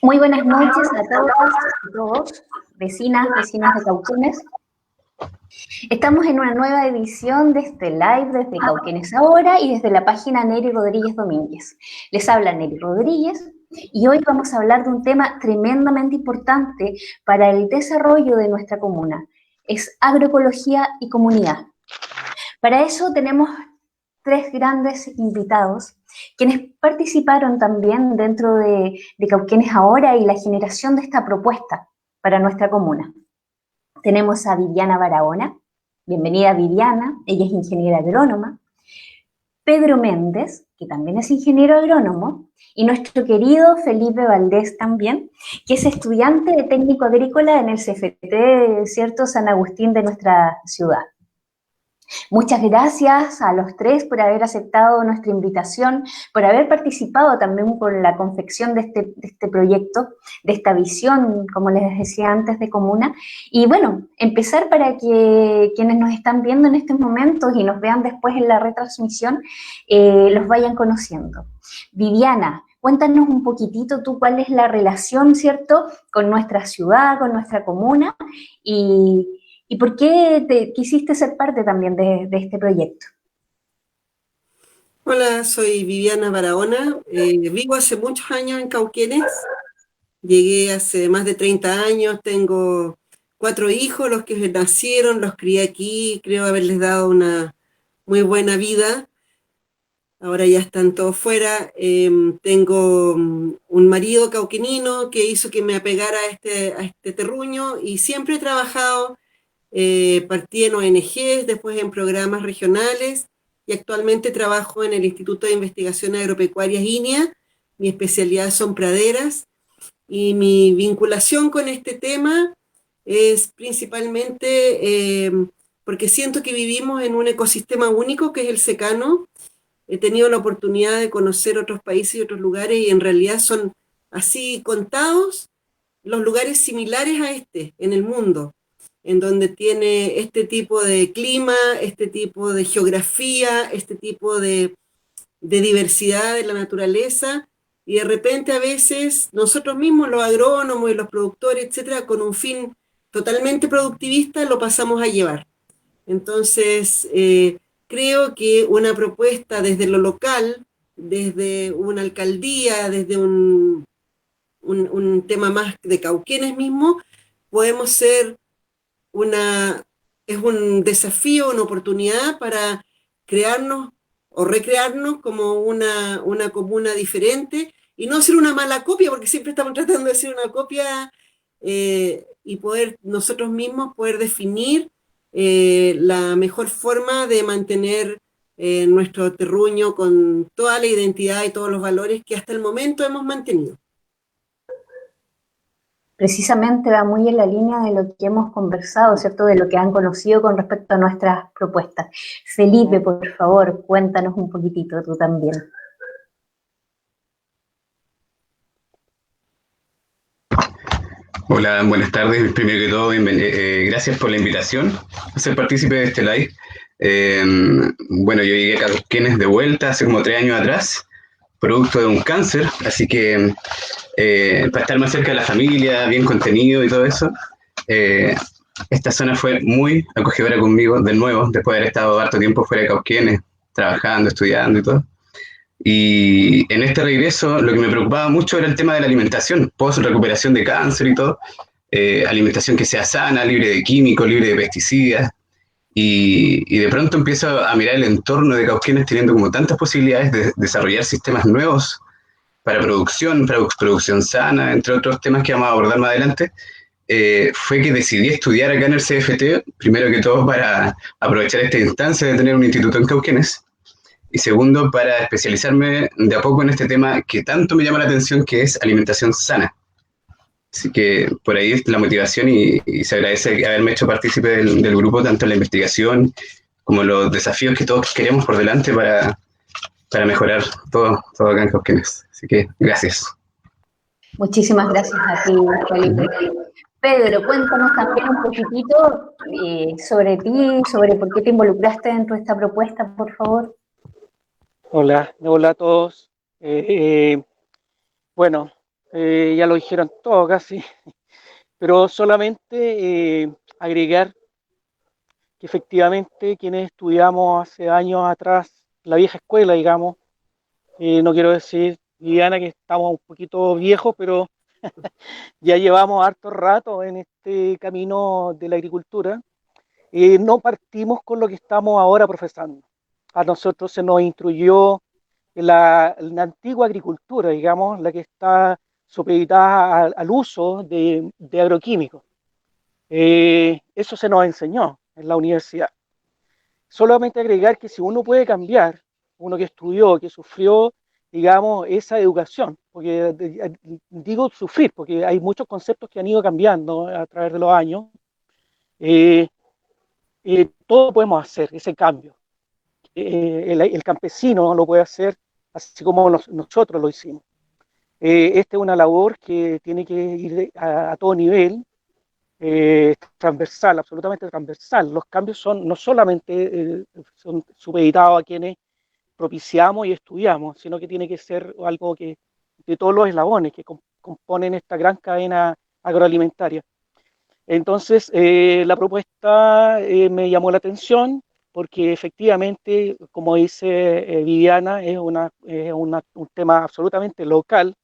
Muy buenas noches a todas y todos, vecinas de Cauquenes. Estamos en una nueva edición de este live desde Cauquenes Ahora y desde la página Nery Rodríguez Domínguez. Les habla Nery Rodríguez y hoy vamos a hablar de un tema tremendamente importante para el desarrollo de nuestra comuna. Es agroecología y comunidad. Para eso tenemos tres grandes invitados, quienes participaron también dentro de Cauquenes Ahora y la generación de esta propuesta para nuestra comuna. Tenemos a Viviana Barahona. Bienvenida, Viviana, ella es ingeniera agrónoma. Pedro Méndez, que también es ingeniero agrónomo, y nuestro querido Felipe Valdés también, que es estudiante de técnico agrícola en el CFT, ¿cierto?, San Agustín de nuestra ciudad. Muchas gracias a los tres por haber aceptado nuestra invitación, por haber participado también por la confección de este proyecto, de esta visión, como les decía antes, de comuna. Y bueno, empezar para que quienes nos están viendo en estos momentos y nos vean después en la retransmisión, los vayan conociendo. Viviana, cuéntanos un poquitito tú cuál es la relación, ¿cierto?, con nuestra ciudad, con nuestra comuna, ¿y por qué quisiste ser parte también de este proyecto? Hola, soy Viviana Barahona, vivo hace muchos años en Cauquenes, llegué hace más de 30 años, tengo 4 hijos, los que nacieron, los crié aquí, creo haberles dado una muy buena vida, ahora ya están todos fuera, tengo un marido cauquenino que hizo que me apegara a este terruño y siempre he trabajado. Partí en ONGs, después en programas regionales y actualmente trabajo en el Instituto de Investigación Agropecuarias INEA. Mi especialidad son praderas y mi vinculación con este tema es principalmente porque siento que vivimos en un ecosistema único que es el secano. He tenido la oportunidad de conocer otros países y otros lugares y en realidad son así contados los lugares similares a este en el mundo, en donde tiene este tipo de clima, este tipo de geografía, este tipo de diversidad de la naturaleza, y de repente a veces nosotros mismos, los agrónomos y los productores, etcétera, con un fin totalmente productivista, lo pasamos a llevar. Entonces, creo que una propuesta desde lo local, desde una alcaldía, desde un tema más de Cauquenes mismo, podemos ser es un desafío, una oportunidad para crearnos o recrearnos como una comuna diferente y no ser una mala copia, porque siempre estamos tratando de ser una copia y poder nosotros mismos poder definir la mejor forma de mantener nuestro terruño con toda la identidad y todos los valores que hasta el momento hemos mantenido. Precisamente va muy en la línea de lo que hemos conversado, ¿cierto?, de lo que han conocido con respecto a nuestras propuestas. Felipe, por favor, cuéntanos un poquitito tú también. Hola, buenas tardes. Primero que todo, gracias por la invitación a ser partícipe de este live. Bueno, yo llegué a Cauquenes de vuelta hace como 3 años atrás, producto de un cáncer, así que para estar más cerca de la familia, bien contenido y todo eso, esta zona fue muy acogedora conmigo de nuevo, después de haber estado harto tiempo fuera de Cauquenes, trabajando, estudiando y todo. Y en este regreso lo que me preocupaba mucho era el tema de la alimentación, post recuperación de cáncer y todo, alimentación que sea sana, libre de químicos, libre de pesticidas, y de pronto empiezo a mirar el entorno de Cauquenes teniendo como tantas posibilidades de desarrollar sistemas nuevos para producción sana, entre otros temas que vamos a abordar más adelante. Fue que decidí estudiar acá en el CFT, primero que todo para aprovechar esta instancia de tener un instituto en Cauquenes, y segundo, para especializarme de a poco en este tema que tanto me llama la atención, que es alimentación sana. Así que por ahí es la motivación y se agradece haberme hecho partícipe del grupo, tanto en la investigación como los desafíos que todos queremos por delante para mejorar todo acá en Cauquenes. Así que gracias. Muchísimas gracias a ti, Felipe. Pedro, cuéntanos también un poquitito sobre ti, sobre por qué te involucraste dentro de esta propuesta, por favor. Hola a todos. Eh, bueno, ya lo dijeron todo casi, pero solamente agregar que efectivamente quienes estudiamos hace años atrás la vieja escuela, digamos, no quiero decir, Viviana, que estamos un poquito viejos, pero ya llevamos harto rato en este camino de la agricultura. No partimos con lo que estamos ahora profesando. A nosotros se nos instruyó la antigua agricultura, digamos, la que está supeditada al uso de agroquímicos. Eso se nos enseñó en la universidad. Solamente agregar que si uno puede cambiar, uno que estudió, que sufrió, digamos, esa educación, porque digo sufrir, porque hay muchos conceptos que han ido cambiando a través de los años, eh, todo podemos hacer ese cambio. El campesino lo puede hacer así como nosotros lo hicimos. Esta es una labor que tiene que ir a todo nivel, transversal, absolutamente transversal. Los cambios son no solamente son supeditados a quienes propiciamos y estudiamos, sino que tiene que ser algo que de todos los eslabones que componen esta gran cadena agroalimentaria. Entonces, la propuesta me llamó la atención porque efectivamente, como dice Viviana, es un tema absolutamente local.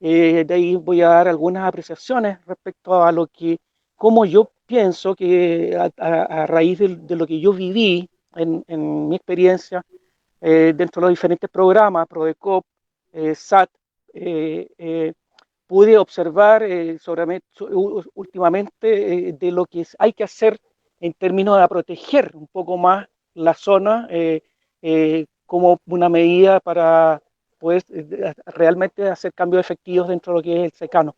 De ahí voy a dar algunas apreciaciones respecto a lo que, cómo yo pienso que a raíz de lo que yo viví en mi experiencia dentro de los diferentes programas, Prodecop, SAT, pude observar últimamente de lo que hay que hacer en términos de proteger un poco más la zona como una medida para poder realmente hacer cambios efectivos dentro de lo que es el secano.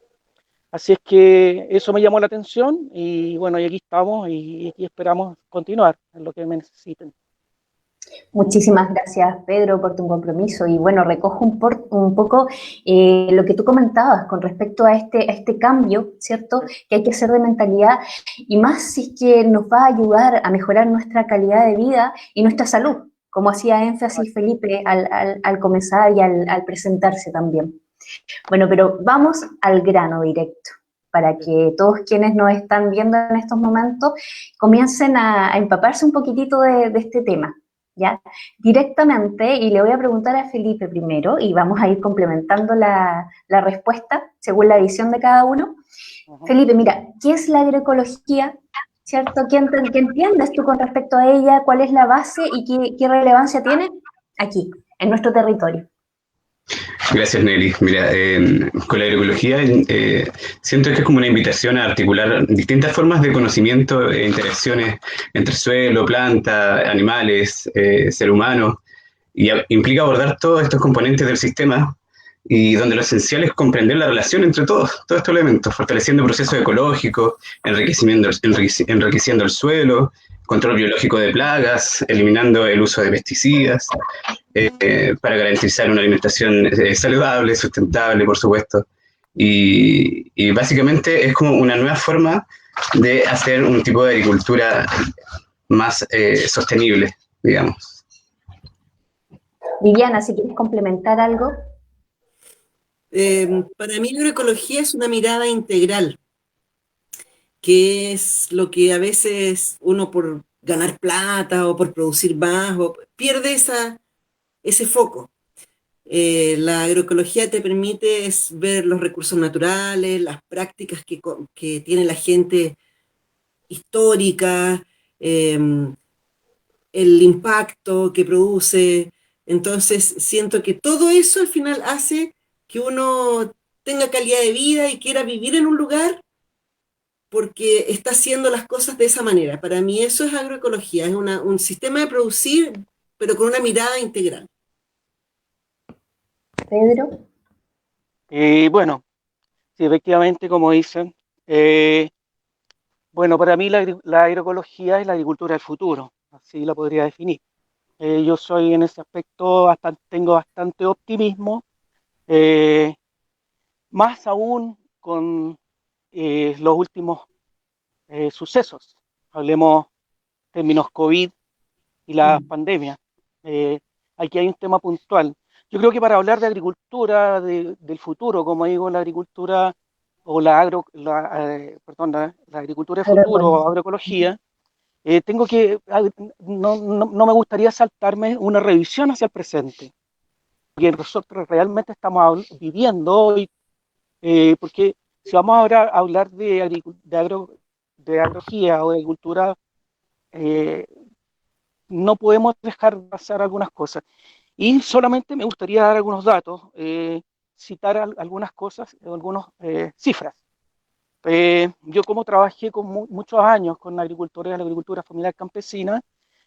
Así es que eso me llamó la atención y bueno, y aquí estamos y esperamos continuar en lo que me necesiten. Muchísimas gracias, Pedro, por tu compromiso. Y bueno, recojo un poco lo que tú comentabas con respecto a este cambio, ¿cierto? Que hay que hacer de mentalidad y más si es que nos va a ayudar a mejorar nuestra calidad de vida y nuestra salud, como hacía énfasis Felipe al comenzar y al presentarse también. Bueno, pero vamos al grano directo, para que todos quienes nos están viendo en estos momentos comiencen a empaparse un poquitito de este tema. ¿Ya? Directamente, y le voy a preguntar a Felipe primero, y vamos a ir complementando la respuesta según la visión de cada uno. Felipe, mira, ¿qué es la agroecología? ¿Cierto? ¿Qué entiendes tú con respecto a ella? ¿Cuál es la base y qué relevancia tiene aquí, en nuestro territorio? Gracias, Nelly. Mira, con la agroecología siento que es como una invitación a articular distintas formas de conocimiento e interacciones entre suelo, planta, animales, ser humano, y implica abordar todos estos componentes del sistema y donde lo esencial es comprender la relación entre todos estos elementos, fortaleciendo procesos ecológicos, enriqueciendo el suelo, control biológico de plagas, eliminando el uso de pesticidas, para garantizar una alimentación saludable, sustentable, por supuesto. Y básicamente es como una nueva forma de hacer un tipo de agricultura más sostenible, digamos. Viviana, si quieres complementar algo. Para mí la agroecología es una mirada integral, que es lo que a veces uno por ganar plata o por producir más pierde ese foco. La agroecología te permite ver los recursos naturales, las prácticas que tiene la gente histórica, el impacto que produce. Entonces siento que todo eso al final hace que uno tenga calidad de vida y quiera vivir en un lugar porque está haciendo las cosas de esa manera. Para mí eso es agroecología, es un sistema de producir, pero con una mirada integral. Pedro. Bueno, sí, efectivamente, como dicen, bueno, para mí la agroecología es la agricultura del futuro, así la podría definir. Yo soy en ese aspecto, tengo bastante optimismo, más aún con los últimos sucesos. Hablemos términos COVID y la pandemia. Aquí hay un tema puntual. Yo creo que para hablar de agricultura del futuro, como digo, la agricultura o la agricultura de futuro o agroecología, no me gustaría saltarme una revisión hacia el presente, porque nosotros realmente estamos viviendo hoy, porque si vamos ahora a hablar de agroecología o de agricultura, no podemos dejar pasar algunas cosas. Y solamente me gustaría dar algunos datos, citar algunas cosas, algunas cifras. Yo como trabajé con muchos años con agricultores de la agricultura familiar campesina,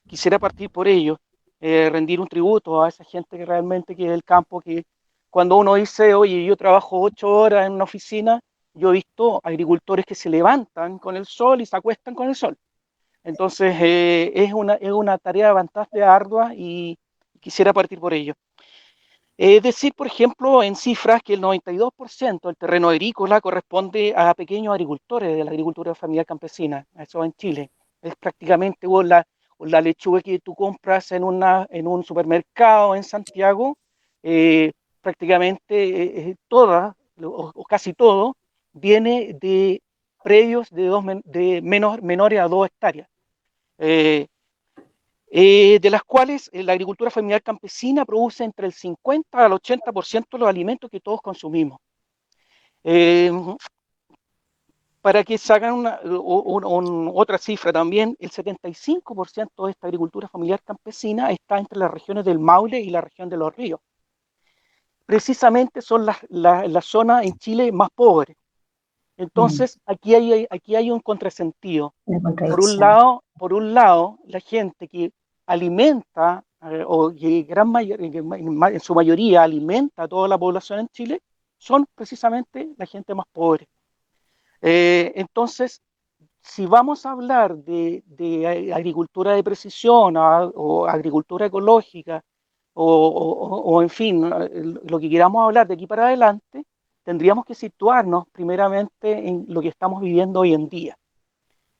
quisiera partir por ello, rendir un tributo a esa gente que realmente quiere el campo, que cuando uno dice, oye, yo trabajo 8 horas en una oficina, yo he visto agricultores que se levantan con el sol y se acuestan con el sol. Entonces, es una tarea bastante ardua y quisiera partir por ello. Es decir, por ejemplo, en cifras que el 92% del terreno agrícola corresponde a pequeños agricultores de la agricultura familiar campesina, eso en Chile. Es prácticamente la lechuga que tú compras en un supermercado en Santiago, prácticamente toda, o casi todo, viene de predios de menores a 2 hectáreas. De las cuales la agricultura familiar campesina produce entre el 50 al 80% de los alimentos que todos consumimos. Para que se hagan otra cifra también, el 75% de esta agricultura familiar campesina está entre las regiones del Maule y la región de los ríos. Precisamente son las zonas en Chile más pobres. Entonces, aquí hay un contrasentido. Por un lado, la gente que alimenta, o que en su mayoría alimenta a toda la población en Chile, son precisamente la gente más pobre. Entonces, si vamos a hablar de agricultura de precisión o agricultura ecológica, o en fin, lo que queramos hablar de aquí para adelante, tendríamos que situarnos primeramente en lo que estamos viviendo hoy en día,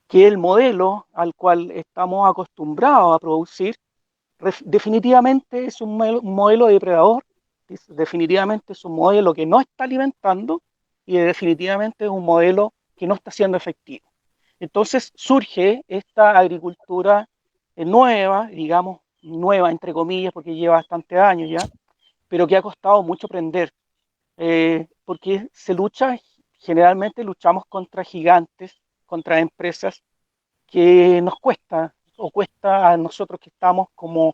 que el modelo al cual estamos acostumbrados a producir definitivamente es un modelo depredador, definitivamente es un modelo que no está alimentando y definitivamente es un modelo que no está siendo efectivo. Entonces surge esta agricultura nueva, digamos, nueva entre comillas, porque lleva bastantes años ya, pero que ha costado mucho aprender, porque generalmente luchamos contra gigantes, contra empresas que nos cuesta, o cuesta a nosotros que estamos como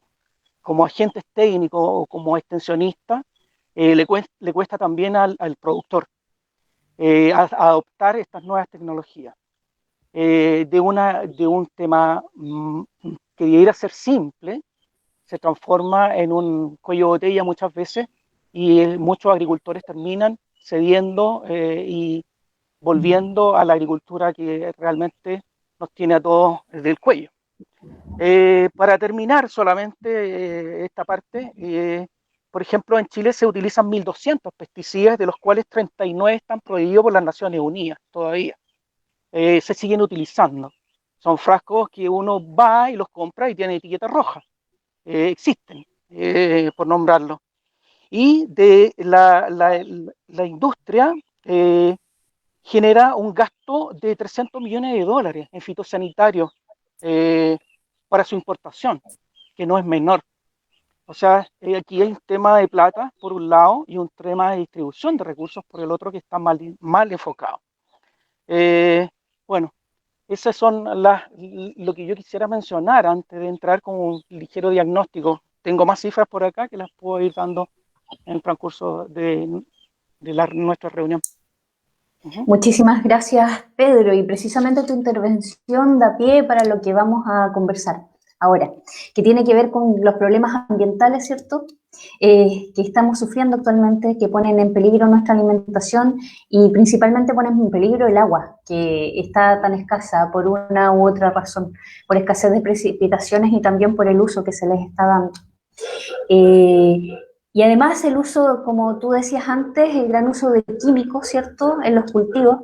agentes técnicos o como extensionistas, le cuesta también al productor adoptar estas nuevas tecnologías. De un tema que debiera ser simple, se transforma en un cuello de botella muchas veces y muchos agricultores terminan cediendo y volviendo a la agricultura que realmente nos tiene a todos del cuello. Para terminar solamente esta parte, por ejemplo, en Chile se utilizan 1.200 pesticidas, de los cuales 39 están prohibidos por las Naciones Unidas todavía. Se siguen utilizando. Son frascos que uno va y los compra y tienen etiqueta roja. Existen, por nombrarlo. Y de la industria genera un gasto de 300 millones de dólares en fitosanitarios para su importación, que no es menor. O sea, aquí hay un tema de plata por un lado y un tema de distribución de recursos por el otro que está mal enfocado. Bueno, esas son lo que yo quisiera mencionar antes de entrar con un ligero diagnóstico. Tengo más cifras por acá que las puedo ir dando en el transcurso de nuestra reunión. Muchísimas gracias, Pedro, y precisamente tu intervención da pie para lo que vamos a conversar ahora, que tiene que ver con los problemas ambientales, ¿cierto?, que estamos sufriendo actualmente, que ponen en peligro nuestra alimentación y principalmente ponen en peligro el agua, que está tan escasa por una u otra razón, por escasez de precipitaciones y también por el uso que se les está dando. Y además el uso, como tú decías antes, el gran uso de químicos, ¿cierto?, en los cultivos,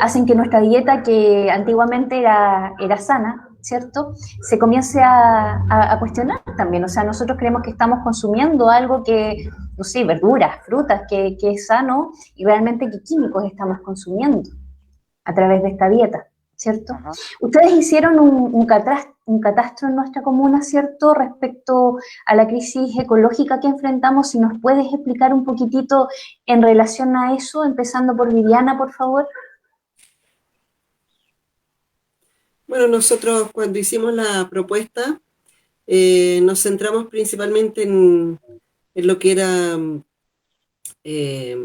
hacen que nuestra dieta, que antiguamente era sana, ¿cierto? Se comience a cuestionar también. O sea, nosotros creemos que estamos consumiendo algo que, no sé, verduras, frutas, que es sano, y realmente qué químicos estamos consumiendo a través de esta dieta, ¿cierto? Ajá. Ustedes hicieron un catastro en nuestra comuna, ¿cierto?, respecto a la crisis ecológica que enfrentamos. Si nos puedes explicar un poquitito en relación a eso, empezando por Viviana, por favor. Bueno, nosotros cuando hicimos la propuesta nos centramos principalmente en lo que era eh,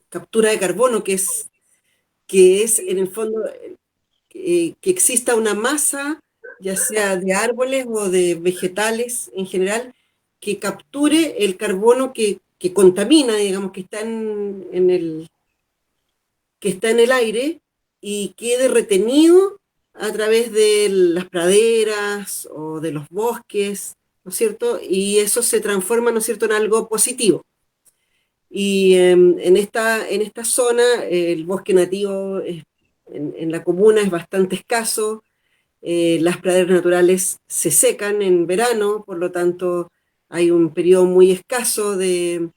captura de carbono, que es en el fondo que exista una masa, ya sea de árboles o de vegetales en general, que capture el carbono que contamina, digamos, que está en el aire y quede retenido a través de las praderas o de los bosques, ¿no es cierto? Y eso se transforma, ¿no es cierto?, en algo positivo. Y en esta zona el bosque nativo en la comuna es bastante escaso, las praderas naturales se secan en verano, por lo tanto hay un periodo muy escaso que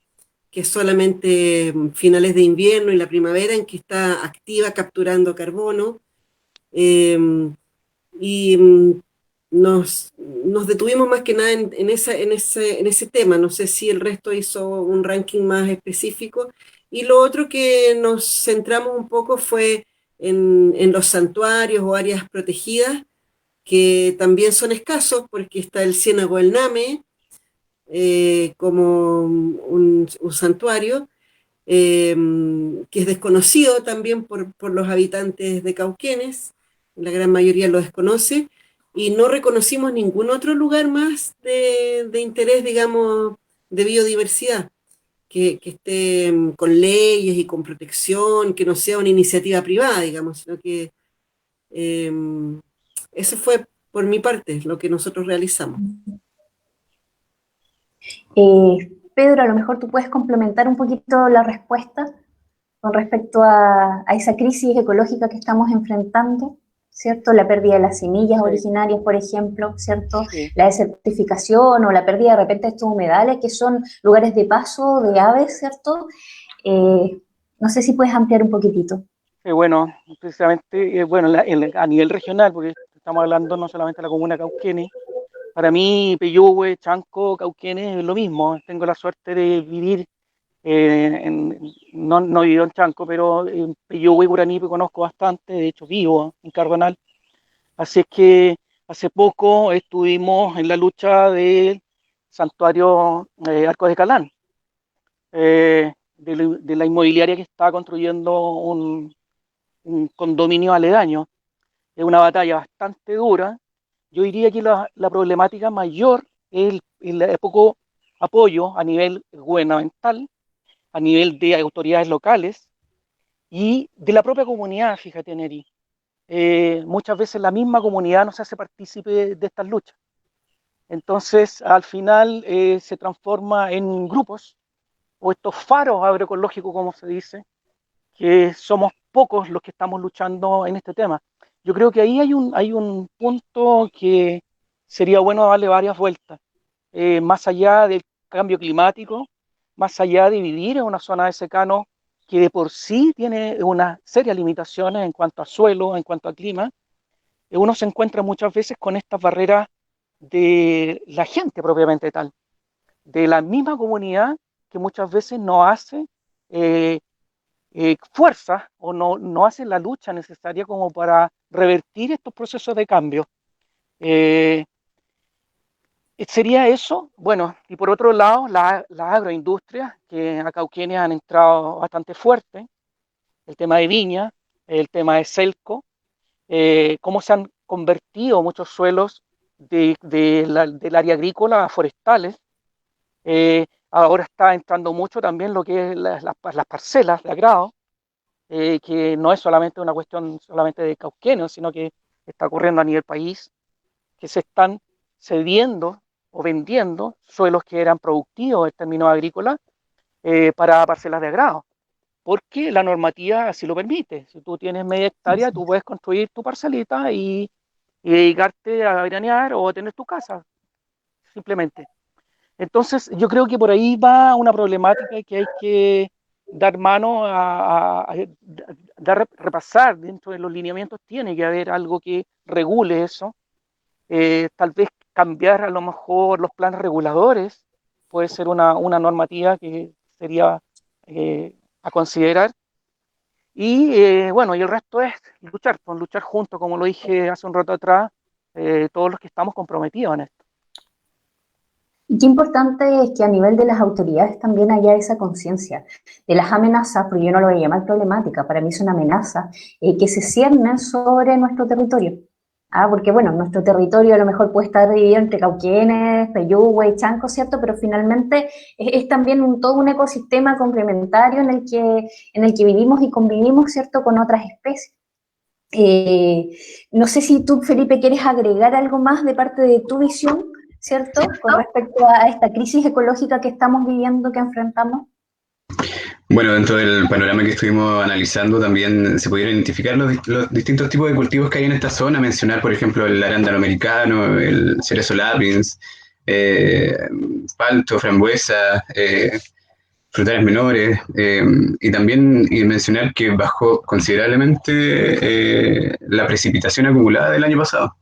es solamente finales de invierno y la primavera en que está activa capturando carbono. Eh, y nos detuvimos más que nada en ese tema. No sé si el resto hizo un ranking más específico. Y lo otro que nos centramos un poco fue en los santuarios o áreas protegidas, que también son escasos porque está el Ciénago del Name como un santuario que es desconocido también por los habitantes de Cauquenes, la gran mayoría lo desconoce, y no reconocimos ningún otro lugar más de interés, digamos, de biodiversidad, que esté con leyes y con protección, que no sea una iniciativa privada, digamos, sino que eh, eso fue por mi parte lo que nosotros realizamos. Pedro, a lo mejor tú puedes complementar un poquito la respuesta con respecto a esa crisis ecológica que estamos enfrentando, ¿cierto? La pérdida de las semillas Sí, originarias, por ejemplo, ¿cierto? sí. La desertificación o la pérdida de repente de estos humedales que son lugares de paso de aves, ¿cierto? No sé si puedes ampliar un poquitito. Bueno, precisamente, bueno, a nivel regional, porque estamos hablando no solamente de la comuna de Cauquenes, para mí, Peyúgue, Chanco, Cauquenes es lo mismo. Tengo la suerte de vivir, no vivo en Chanco, pero en Peyúgue y Curanipe conozco bastante, de hecho vivo en Cardonal. Así es que hace poco estuvimos en la lucha del santuario Arcos de Calán, de la inmobiliaria que está construyendo un condominio aledaño. Es una batalla bastante dura. Yo diría que la problemática mayor es el poco apoyo a nivel gubernamental, a nivel de autoridades locales y de la propia comunidad, fíjate, Neri. Muchas veces la misma comunidad no se hace partícipe de estas luchas. Entonces, al final se transforma en grupos o estos faros agroecológicos, como se dice, que somos pocos los que estamos luchando en este tema. Yo creo que ahí hay un punto que sería bueno darle varias vueltas, más allá del cambio climático, más allá de vivir en una zona de secano que de por sí tiene unas serias limitaciones en cuanto a suelo, en cuanto a clima, uno se encuentra muchas veces con estas barreras de la gente propiamente tal, de la misma comunidad que muchas veces no hace eh, fuerza o no hace la lucha necesaria como para revertir estos procesos de cambio. Eh, ¿Sería eso? Bueno, y por otro lado, la agroindustria, que a Cauquenes han entrado bastante fuerte, el tema de viña, el tema de Celco, cómo se han convertido muchos suelos del área agrícola a forestales. Ahora está entrando mucho también lo que es las parcelas de agrado, que no es solamente una cuestión solamente de Cauquenes, sino que está ocurriendo a nivel país, que se están cediendo o vendiendo suelos que eran productivos en términos agrícolas para parcelas de agrado, porque la normativa así lo permite. Si tú tienes media hectárea, tú puedes construir tu parcelita y y dedicarte a veranear o a tener tu casa, simplemente. Entonces, yo creo que por ahí va una problemática que hay que dar mano repasar dentro de los lineamientos. Tiene que haber algo que regule eso. Tal vez cambiar a lo mejor los planes reguladores puede ser una normativa que sería a considerar. Y bueno, y el resto es luchar, pues, luchar juntos, como lo dije hace un rato atrás, todos los que estamos comprometidos en esto. Y qué importante es que a nivel de las autoridades también haya esa conciencia de las amenazas, porque yo no lo voy a llamar problemática, para mí es una amenaza, que se ciernen sobre nuestro territorio. Porque bueno, nuestro territorio a lo mejor puede estar dividido entre Cauquenes, Peyúgue y Chanco, ¿cierto? Pero finalmente es también todo un ecosistema complementario en el que vivimos y convivimos, ¿cierto? Con otras especies. No sé si tú, Felipe, quieres agregar algo más de parte de tu visión, ¿cierto? Con respecto a esta crisis ecológica que estamos viviendo, que enfrentamos. Bueno, dentro del panorama que estuvimos analizando también se pudieron identificar los distintos tipos de cultivos que hay en esta zona, mencionar por ejemplo el arándano americano, el cerezo lapins, palto, frambuesa, frutales menores, y también mencionar que bajó considerablemente la precipitación acumulada del año pasado.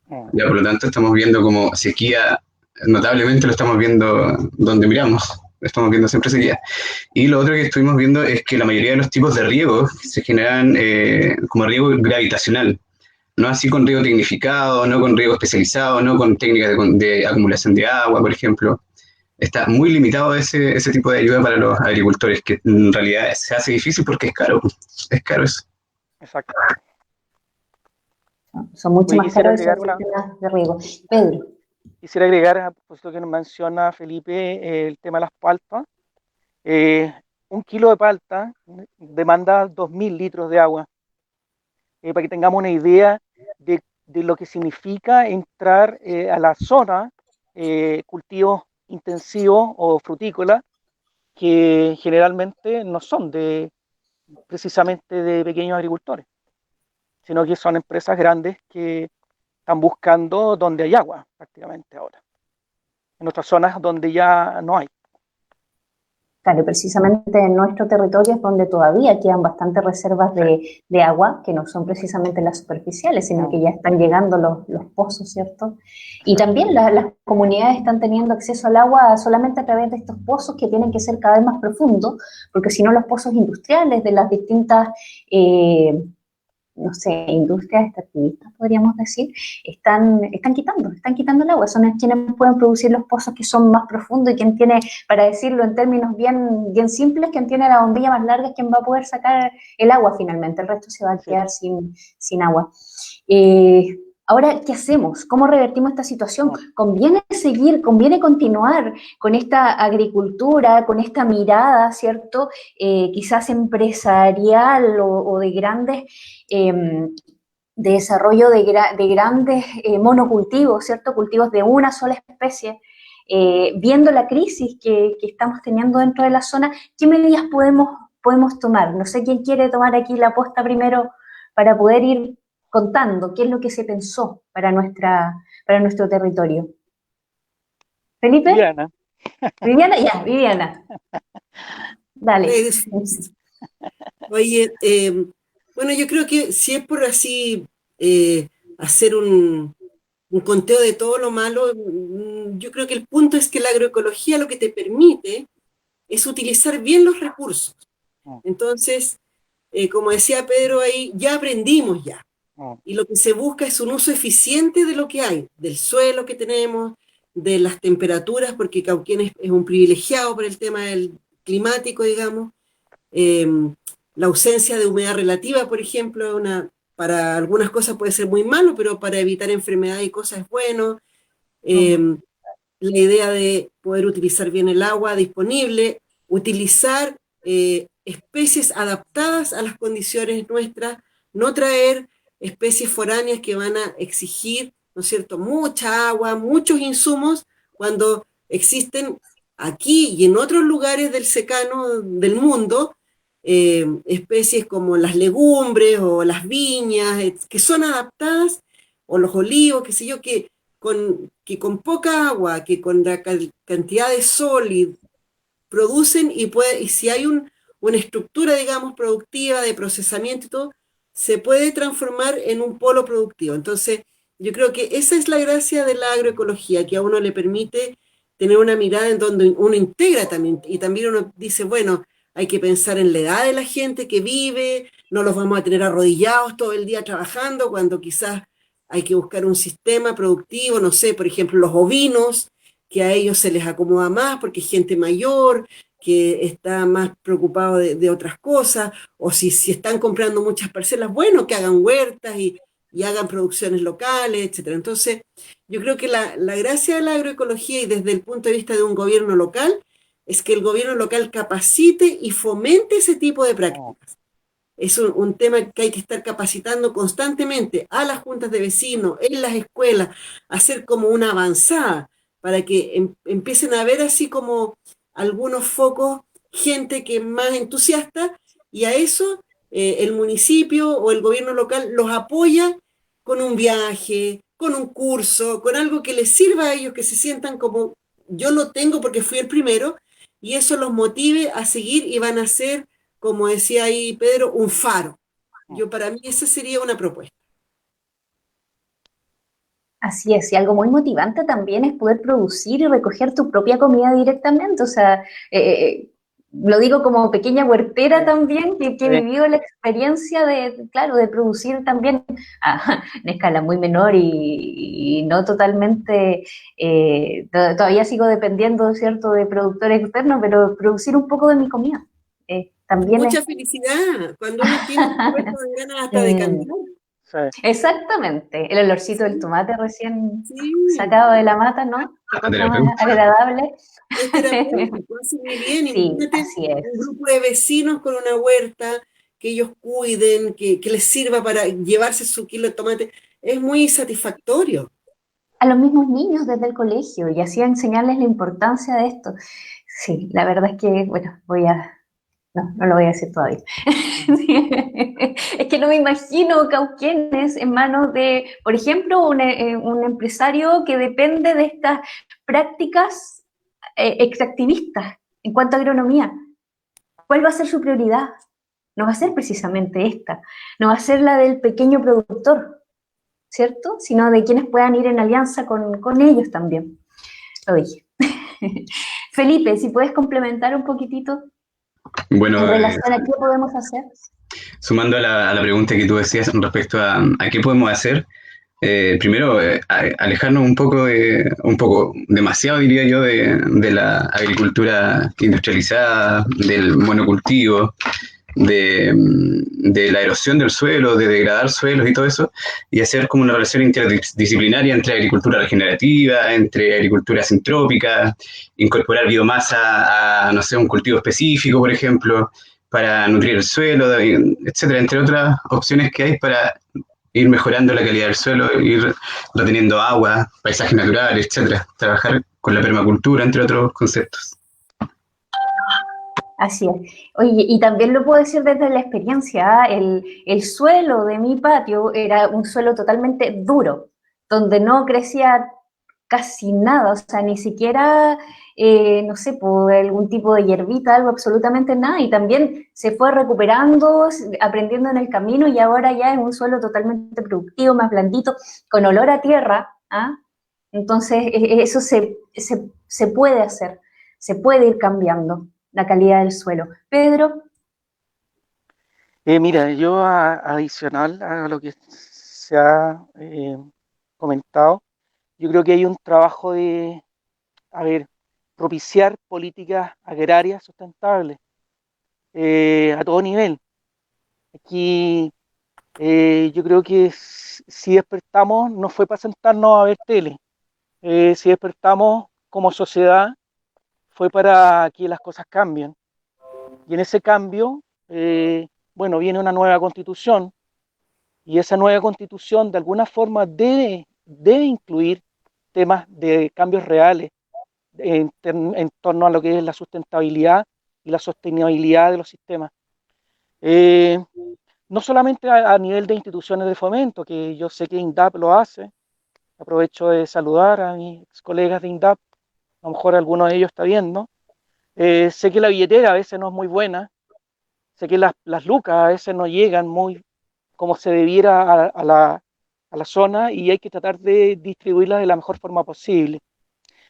Ya, por lo tanto, estamos viendo como sequía, notablemente lo estamos viendo donde miramos, estamos viendo siempre sequía. Y lo otro que estuvimos viendo es que la mayoría de los tipos de riego se generan como riego gravitacional, no así con riego tecnificado, no con riego especializado, no con técnicas de acumulación de agua, por ejemplo. Está muy limitado ese tipo de ayuda para los agricultores, que en realidad se hace difícil porque es caro eso. Exacto. Son mucho Oye, más caros esos sistemas de riego. Pedro. Quisiera agregar, pues lo que nos menciona Felipe, el tema de las paltas. Un kilo de palta demanda 2.000 litros de agua. Para que tengamos una idea de lo que significa entrar a la zona cultivos intensivos o frutícolas, que generalmente no son precisamente de pequeños agricultores, sino que son empresas grandes que están buscando donde hay agua prácticamente ahora, en otras zonas donde ya no hay. Claro, precisamente en nuestro territorio es donde todavía quedan bastantes reservas de agua, que no son precisamente las superficiales, sino que ya están llegando los pozos, ¿cierto? Y también las comunidades están teniendo acceso al agua solamente a través de estos pozos que tienen que ser cada vez más profundos, porque si no los pozos industriales de las distintas no sé, industrias extractivistas, podríamos decir, están quitando el agua. Son quienes pueden producir los pozos que son más profundos y quien tiene, para decirlo en términos bien simples, quien tiene la bombilla más larga es quien va a poder sacar el agua finalmente. El resto se va a quedar sin agua. Ahora, ¿qué hacemos? ¿Cómo revertimos esta situación? Conviene continuar con esta agricultura, con esta mirada, ¿cierto? Quizás empresarial o de grandes, de desarrollo de grandes monocultivos, ¿cierto? Cultivos de una sola especie. Viendo la crisis que estamos teniendo dentro de la zona, ¿qué medidas podemos tomar? No sé quién quiere tomar aquí la posta primero para poder ir contando qué es lo que se pensó para nuestro territorio. ¿Felipe? Viviana. Dale. Oye, bueno, yo creo que si es por así hacer un conteo de todo lo malo, yo creo que el punto es que la agroecología lo que te permite es utilizar bien los recursos. Entonces, como decía Pedro ahí, ya aprendimos ya. Y lo que se busca es un uso eficiente de lo que hay, del suelo que tenemos, de las temperaturas, porque Cauquenes es un privilegiado por el tema del climático, digamos. La ausencia de humedad relativa, por ejemplo, para algunas cosas puede ser muy malo, pero para evitar enfermedades y cosas es bueno. La idea de poder utilizar bien el agua disponible, utilizar especies adaptadas a las condiciones nuestras, no traer especies foráneas que van a exigir, ¿no es cierto?, mucha agua, muchos insumos, cuando existen aquí y en otros lugares del secano del mundo especies como las legumbres o las viñas, que son adaptadas o los olivos, qué sé yo, que con poca agua, que con la cantidad de sol producen y si hay una estructura, digamos, productiva de procesamiento y todo, se puede transformar en un polo productivo. Entonces, yo creo que esa es la gracia de la agroecología, que a uno le permite tener una mirada en donde uno integra también, y también uno dice, bueno, hay que pensar en la edad de la gente que vive, no los vamos a tener arrodillados todo el día trabajando, cuando quizás hay que buscar un sistema productivo, no sé, por ejemplo, los ovinos, que a ellos se les acomoda más porque es gente mayor, que está más preocupado de otras cosas, o si están comprando muchas parcelas, bueno, que hagan huertas y hagan producciones locales, etcétera. Entonces, yo creo que la gracia de la agroecología y desde el punto de vista de un gobierno local es que el gobierno local capacite y fomente ese tipo de prácticas. Es un tema que hay que estar capacitando constantemente a las juntas de vecinos, en las escuelas, hacer como una avanzada para que empiecen a haber así como algunos focos, gente que es más entusiasta, y a eso el municipio o el gobierno local los apoya con un viaje, con un curso, con algo que les sirva a ellos, que se sientan como yo lo tengo porque fui el primero, y eso los motive a seguir y van a ser, como decía ahí Pedro, un faro. Para mí esa sería una propuesta. Así es, y algo muy motivante también es poder producir y recoger tu propia comida directamente. O sea, lo digo como pequeña huertera también, que he vivido la experiencia de, claro, de producir también en escala muy menor y no totalmente, todavía sigo dependiendo, ¿cierto?, de productores externos, pero producir un poco de mi comida. También Mucha es... felicidad. Cuando uno tiene un puesto de ganas hasta de cambiar. Sí. Exactamente, el olorcito del tomate recién Sí, sacado de la mata, ¿no? Qué cosa más agradable. es terapéutico, hace muy bien. Sí, Imagínate así es. un grupo de vecinos con una huerta, que ellos cuiden, que les sirva para llevarse su kilo de tomate. Es muy satisfactorio. A los mismos niños desde el colegio y así enseñarles la importancia de esto. Sí, la verdad es que, bueno, no lo voy a decir todavía. Es que no me imagino Cauquenes en manos de, por ejemplo, un empresario que depende de estas prácticas extractivistas en cuanto a agronomía. ¿Cuál va a ser su prioridad? No va a ser precisamente esta, no va a ser la del pequeño productor, ¿cierto? Sino de quienes puedan ir en alianza con ellos también. Lo dije. Felipe, si puedes complementar un poquitito Bueno, en relación a qué podemos hacer. sumando a la pregunta que tú decías respecto a qué podemos hacer, primero, alejarnos un poco, demasiado diría yo, de la agricultura industrializada, del monocultivo, de la erosión del suelo, de degradar suelos y todo eso, y hacer como una relación interdisciplinaria entre agricultura regenerativa, entre agricultura sintrópica, incorporar biomasa a, no sé, un cultivo específico, por ejemplo, para nutrir el suelo, etcétera, entre otras opciones que hay para ir mejorando la calidad del suelo, ir reteniendo agua, paisajes naturales, etcétera. Trabajar con la permacultura, entre otros conceptos. Así es. Oye, y también lo puedo decir desde la experiencia, el suelo de mi patio era un suelo totalmente duro, donde no crecía casi nada, o sea, ni siquiera, no sé, por algún tipo de hierbita, algo, absolutamente nada, y también se fue recuperando, aprendiendo en el camino, y ahora ya es un suelo totalmente productivo, más blandito, con olor a tierra, ¿ah? Entonces, eso se puede hacer, se puede ir cambiando la calidad del suelo. Pedro. Mira, yo adicional a lo que se ha comentado, yo creo que hay un trabajo de, propiciar políticas agrarias sustentables a todo nivel. Aquí yo creo que si despertamos, no fue para sentarnos a ver tele. Si despertamos como sociedad, fue para que las cosas cambien. Y en ese cambio, bueno, viene una nueva constitución, y esa nueva constitución de alguna forma debe incluir temas de cambios reales en torno a lo que es la sustentabilidad y la sostenibilidad de los sistemas. no solamente a nivel de instituciones de fomento, que yo sé que INDAP lo hace. Aprovecho de saludar a mis colegas de INDAP, a lo mejor alguno de ellos está viendo. Sé que la billetera a veces no es muy buena, sé que las lucas a veces no llegan muy como se debiera a la zona, y hay que tratar de distribuirlas de la mejor forma posible.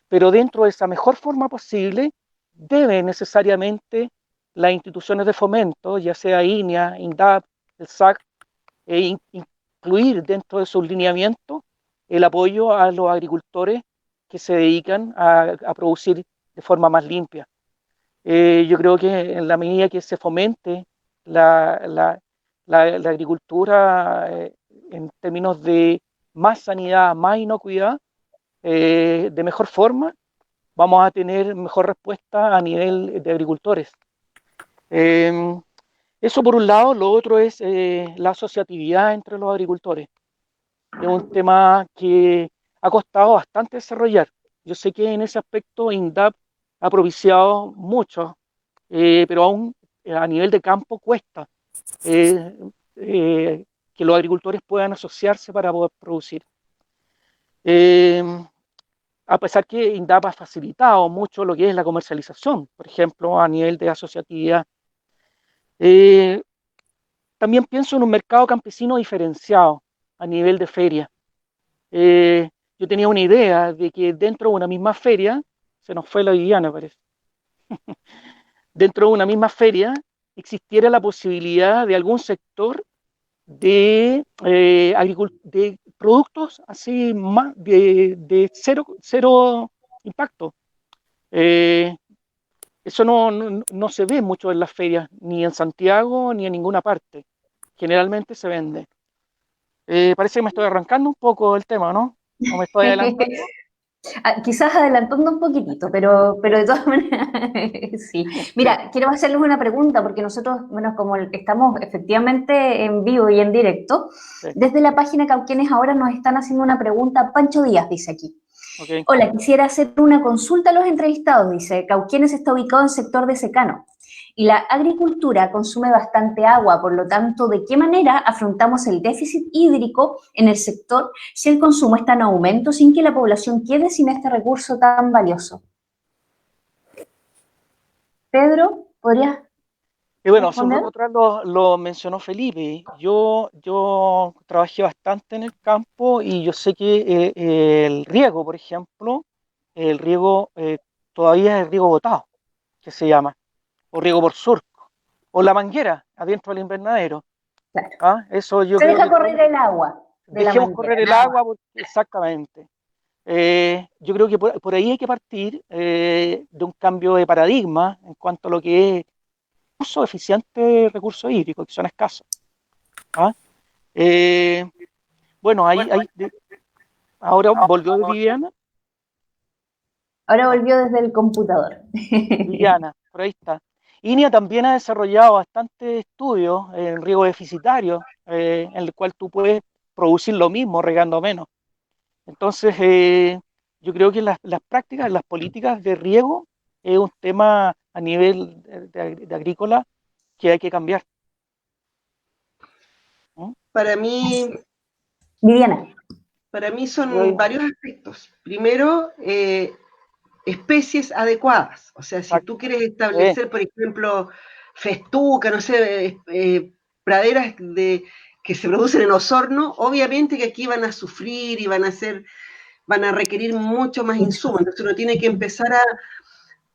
Pero dentro de esa mejor forma posible, debe necesariamente las instituciones de fomento, ya sea INEA, INDAP, el SAC, incluir dentro de sus lineamientos el apoyo a los agricultores que se dedican a producir de forma más limpia. Yo creo que en la medida que se fomente la agricultura en términos de más sanidad, más inocuidad, de mejor forma, vamos a tener mejor respuesta a nivel de agricultores. Eso por un lado. Lo otro es la asociatividad entre los agricultores. Es un tema que ha costado bastante desarrollar. Yo sé que en ese aspecto INDAP ha propiciado mucho, pero aún a nivel de campo cuesta eh, que los agricultores puedan asociarse para poder producir. A pesar que INDAP ha facilitado mucho lo que es la comercialización, por ejemplo, a nivel de asociatividad. También pienso en un mercado campesino diferenciado a nivel de feria. Yo tenía una idea de que dentro de una misma feria, se nos fue la Viviana, parece, dentro de una misma feria existiera la posibilidad de algún sector de productos así más de cero impacto. Eso no se ve mucho en las ferias, ni en Santiago, ni en ninguna parte. Generalmente se vende. Parece que me estoy arrancando un poco el tema, ¿no? ¿O me estoy adelantando? Quizás adelantando un poquitito, pero de todas maneras, sí. Mira, quiero hacerles una pregunta, porque nosotros, bueno, como estamos efectivamente en vivo y en directo, Sí. desde la página Cauquenes ahora nos están haciendo una pregunta. Pancho Díaz dice aquí. Okay. Hola, quisiera hacer una consulta a los entrevistados. Dice, Cauquenes está ubicado en sector de secano y la agricultura consume bastante agua, por lo tanto, ¿de qué manera afrontamos el déficit hídrico en el sector si el consumo está en aumento sin que la población quede sin este recurso tan valioso? Pedro, ¿podrías Y bueno, hace un responder? rato atrás lo mencionó Felipe. Yo trabajé bastante en el campo y yo sé que el riego, por ejemplo, el riego todavía es riego botado, que se llama, o riego por surco, o la manguera adentro del invernadero. Claro. ¿Ah? Eso yo Se creo deja que correr el agua de la dejemos manguera, correr el nada más. agua, exactamente. Yo creo que por ahí hay que partir de un cambio de paradigma en cuanto a lo que es uso eficiente de recursos hídricos, que son escasos. ¿Ah? Bueno, ahora volvió Viviana. Ahora volvió desde el computador. Viviana, por ahí está. INEA también ha desarrollado bastantes estudios en riego deficitario, en el cual tú puedes producir lo mismo regando menos. Entonces, yo creo que las prácticas, las políticas de riego es un tema a nivel de agrícola que hay que cambiar. ¿Mm? Para mí, Viviana. son varios aspectos. Primero, especies adecuadas. O sea, si tú quieres establecer, por ejemplo, festuca, no sé, praderas que se producen en Osorno, obviamente que aquí van a sufrir y van a requerir mucho más insumos. Entonces uno tiene que empezar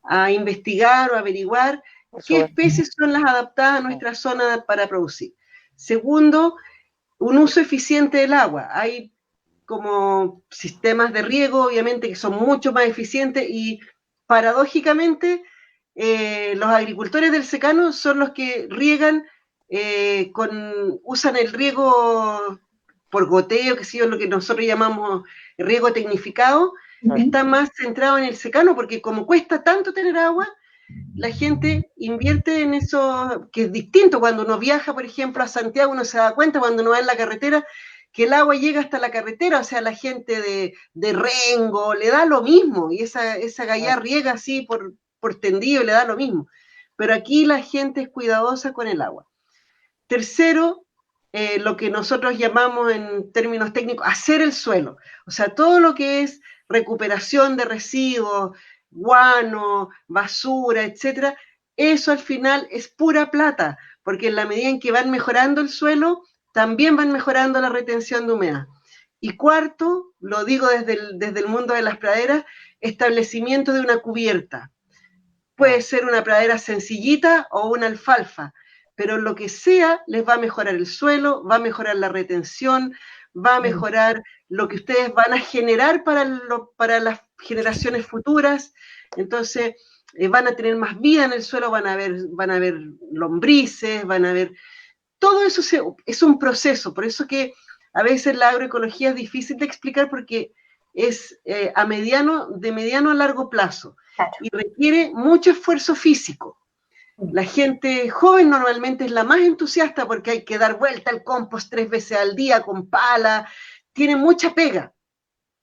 a investigar o averiguar qué especies son las adaptadas a nuestra zona para producir. Segundo, un uso eficiente del agua. Hay como sistemas de riego, obviamente, que son mucho más eficientes y paradójicamente los agricultores del secano son los que riegan, usan el riego por goteo, que es lo que nosotros llamamos riego tecnificado, está más centrado en el secano, porque como cuesta tanto tener agua, la gente invierte en eso, que es distinto cuando uno viaja, por ejemplo, a Santiago, uno se da cuenta cuando uno va en la carretera, que el agua llega hasta la carretera, o sea, la gente de Rengo le da lo mismo, y esa gallá riega así por tendido y le da lo mismo. Pero aquí la gente es cuidadosa con el agua. Tercero, lo que nosotros llamamos en términos técnicos hacer el suelo. O sea, todo lo que es recuperación de residuos, guano, basura, etcétera, eso al final es pura plata, porque en la medida en que van mejorando el suelo, también van mejorando la retención de humedad. Y cuarto, lo digo desde el mundo de las praderas, establecimiento de una cubierta. Puede ser una pradera sencillita o una alfalfa, pero lo que sea les va a mejorar el suelo, va a mejorar la retención, va a mejorar lo que ustedes van a generar para las generaciones futuras. Entonces, van a tener más vida en el suelo, van a ver lombrices, van a ver... Todo eso es un proceso, por eso que a veces la agroecología es difícil de explicar porque es de mediano a largo plazo, claro, y requiere mucho esfuerzo físico. La gente joven normalmente es la más entusiasta porque hay que dar vuelta al compost 3 veces al día con pala, tiene mucha pega.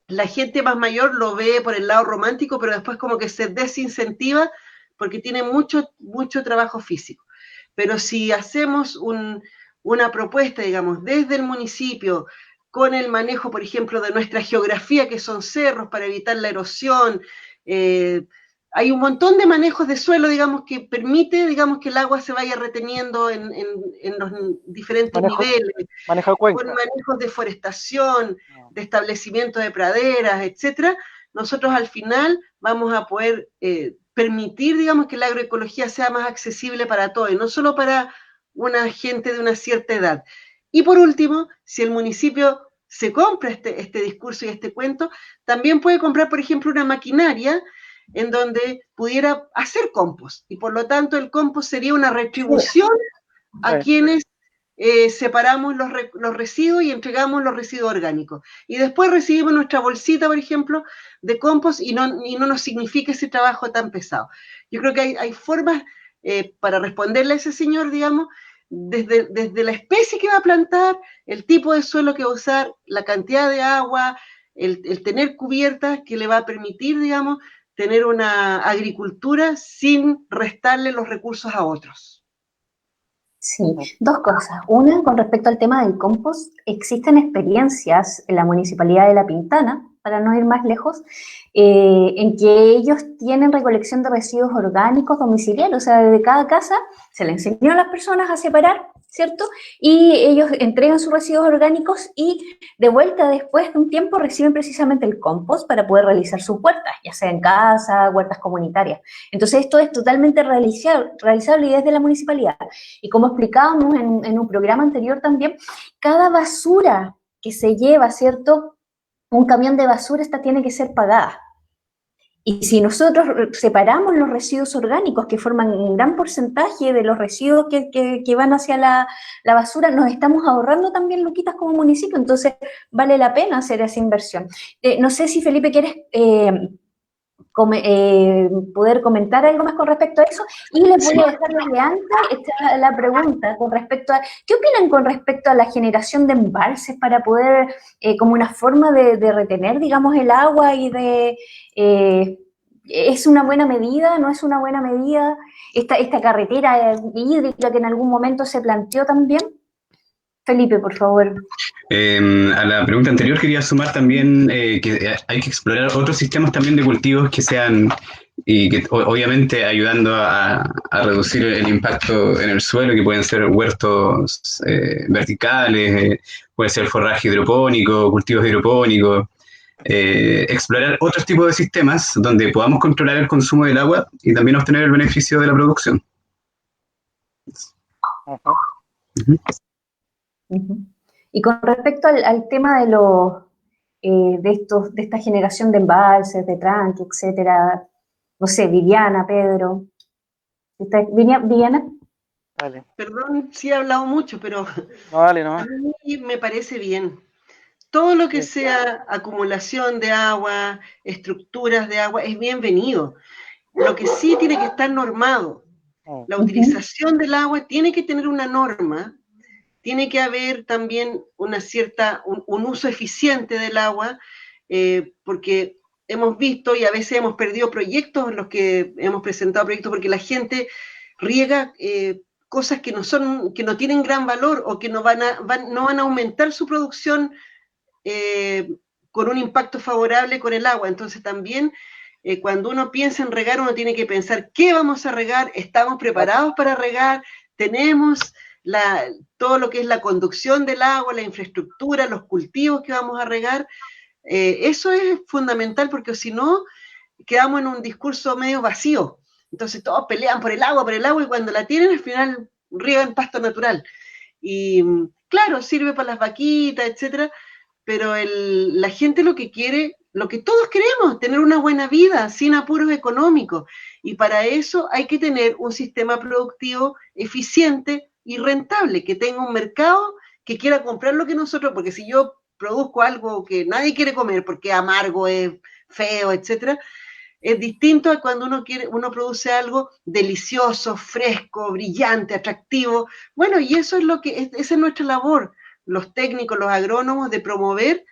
La gente más mayor lo ve por el lado romántico, pero después como que se desincentiva porque tiene mucho trabajo físico. Pero si hacemos una propuesta, digamos, desde el municipio, con el manejo, por ejemplo, de nuestra geografía, que son cerros, para evitar la erosión, hay un montón de manejos de suelo, digamos, que permite, digamos, que el agua se vaya reteniendo en los diferentes niveles, manejo de cuenca, con manejos de forestación, de establecimiento de praderas, etcétera. Nosotros al final vamos a poder permitir, digamos, que la agroecología sea más accesible para todos, y no solo para una gente de una cierta edad. Y por último, si el municipio se compra este discurso y este cuento, también puede comprar, por ejemplo, una maquinaria en donde pudiera hacer compost, y por lo tanto el compost sería una retribución a quienes separamos los residuos y entregamos los residuos orgánicos. Y después recibimos nuestra bolsita, por ejemplo, de compost y no nos significa ese trabajo tan pesado. Yo creo que hay formas para responderle a ese señor, digamos, desde la especie que va a plantar, el tipo de suelo que va a usar, la cantidad de agua, el tener cubiertas que le va a permitir, digamos, tener una agricultura sin restarle los recursos a otros. Sí, dos cosas. Una, con respecto al tema del compost, existen experiencias en la Municipalidad de La Pintana, para no ir más lejos, en que ellos tienen recolección de residuos orgánicos domiciliarios, o sea, desde cada casa se le enseñó a las personas a separar, ¿cierto? Y ellos entregan sus residuos orgánicos y de vuelta después de un tiempo reciben precisamente el compost para poder realizar sus huertas, ya sea en casa, huertas comunitarias. Entonces esto es totalmente realizable y desde la municipalidad. Y como explicábamos en un programa anterior también, cada basura que se lleva, ¿cierto? Un camión de basura, esta tiene que ser pagada. Y si nosotros separamos los residuos orgánicos, que forman un gran porcentaje de los residuos que van hacia la basura, nos estamos ahorrando también luquitas como municipio, entonces vale la pena hacer esa inversión. No sé si Felipe quieres poder comentar algo más con respecto a eso, y les voy a dejar desde antes la pregunta con respecto a, ¿qué opinan con respecto a la generación de embalses para poder, como una forma de retener, digamos, el agua y de... ¿Es una buena medida? ¿No es una buena medida? Esta carretera hídrica que en algún momento se planteó también. Felipe, por favor. A la pregunta anterior quería sumar también que hay que explorar otros sistemas también de cultivos que sean, y que obviamente ayudando a reducir el impacto en el suelo, que pueden ser huertos verticales, puede ser forraje hidropónico, cultivos hidropónicos, explorar otros tipos de sistemas donde podamos controlar el consumo del agua y también obtener el beneficio de la producción. Y con respecto al tema de esta generación de embalses, de tranque, etcétera, no sé, Viviana, Pedro. ¿Viviana? Vale. Perdón si he hablado mucho, pero no, dale, no. A mí me parece bien. Todo lo que sea acumulación de agua, estructuras de agua, es bienvenido. Lo que sí tiene que estar normado. La utilización del agua tiene que tener una norma, tiene que haber también un uso eficiente del agua, porque hemos visto y a veces hemos perdido proyectos en los que hemos presentado proyectos porque la gente riega cosas que no tienen gran valor o que no van a aumentar su producción con un impacto favorable con el agua. Entonces también cuando uno piensa en regar, uno tiene que pensar qué vamos a regar, estamos preparados para regar, tenemos todo lo que es la conducción del agua, la infraestructura, los cultivos que vamos a regar. Eso es fundamental, porque si no, quedamos en un discurso medio vacío. Entonces todos pelean por el agua, y cuando la tienen al final riegan pasto natural. Y claro, sirve para las vaquitas, etcétera, pero la gente lo que quiere, lo que todos queremos, tener una buena vida sin apuros económicos. Y para eso hay que tener un sistema productivo eficiente y rentable, que tenga un mercado que quiera comprar lo que nosotros, porque si yo produzco algo que nadie quiere comer porque es amargo, es feo, etcétera, es distinto a cuando uno produce algo delicioso, fresco, brillante, atractivo. Bueno, y eso es esa es nuestra labor, los técnicos, los agrónomos, de promover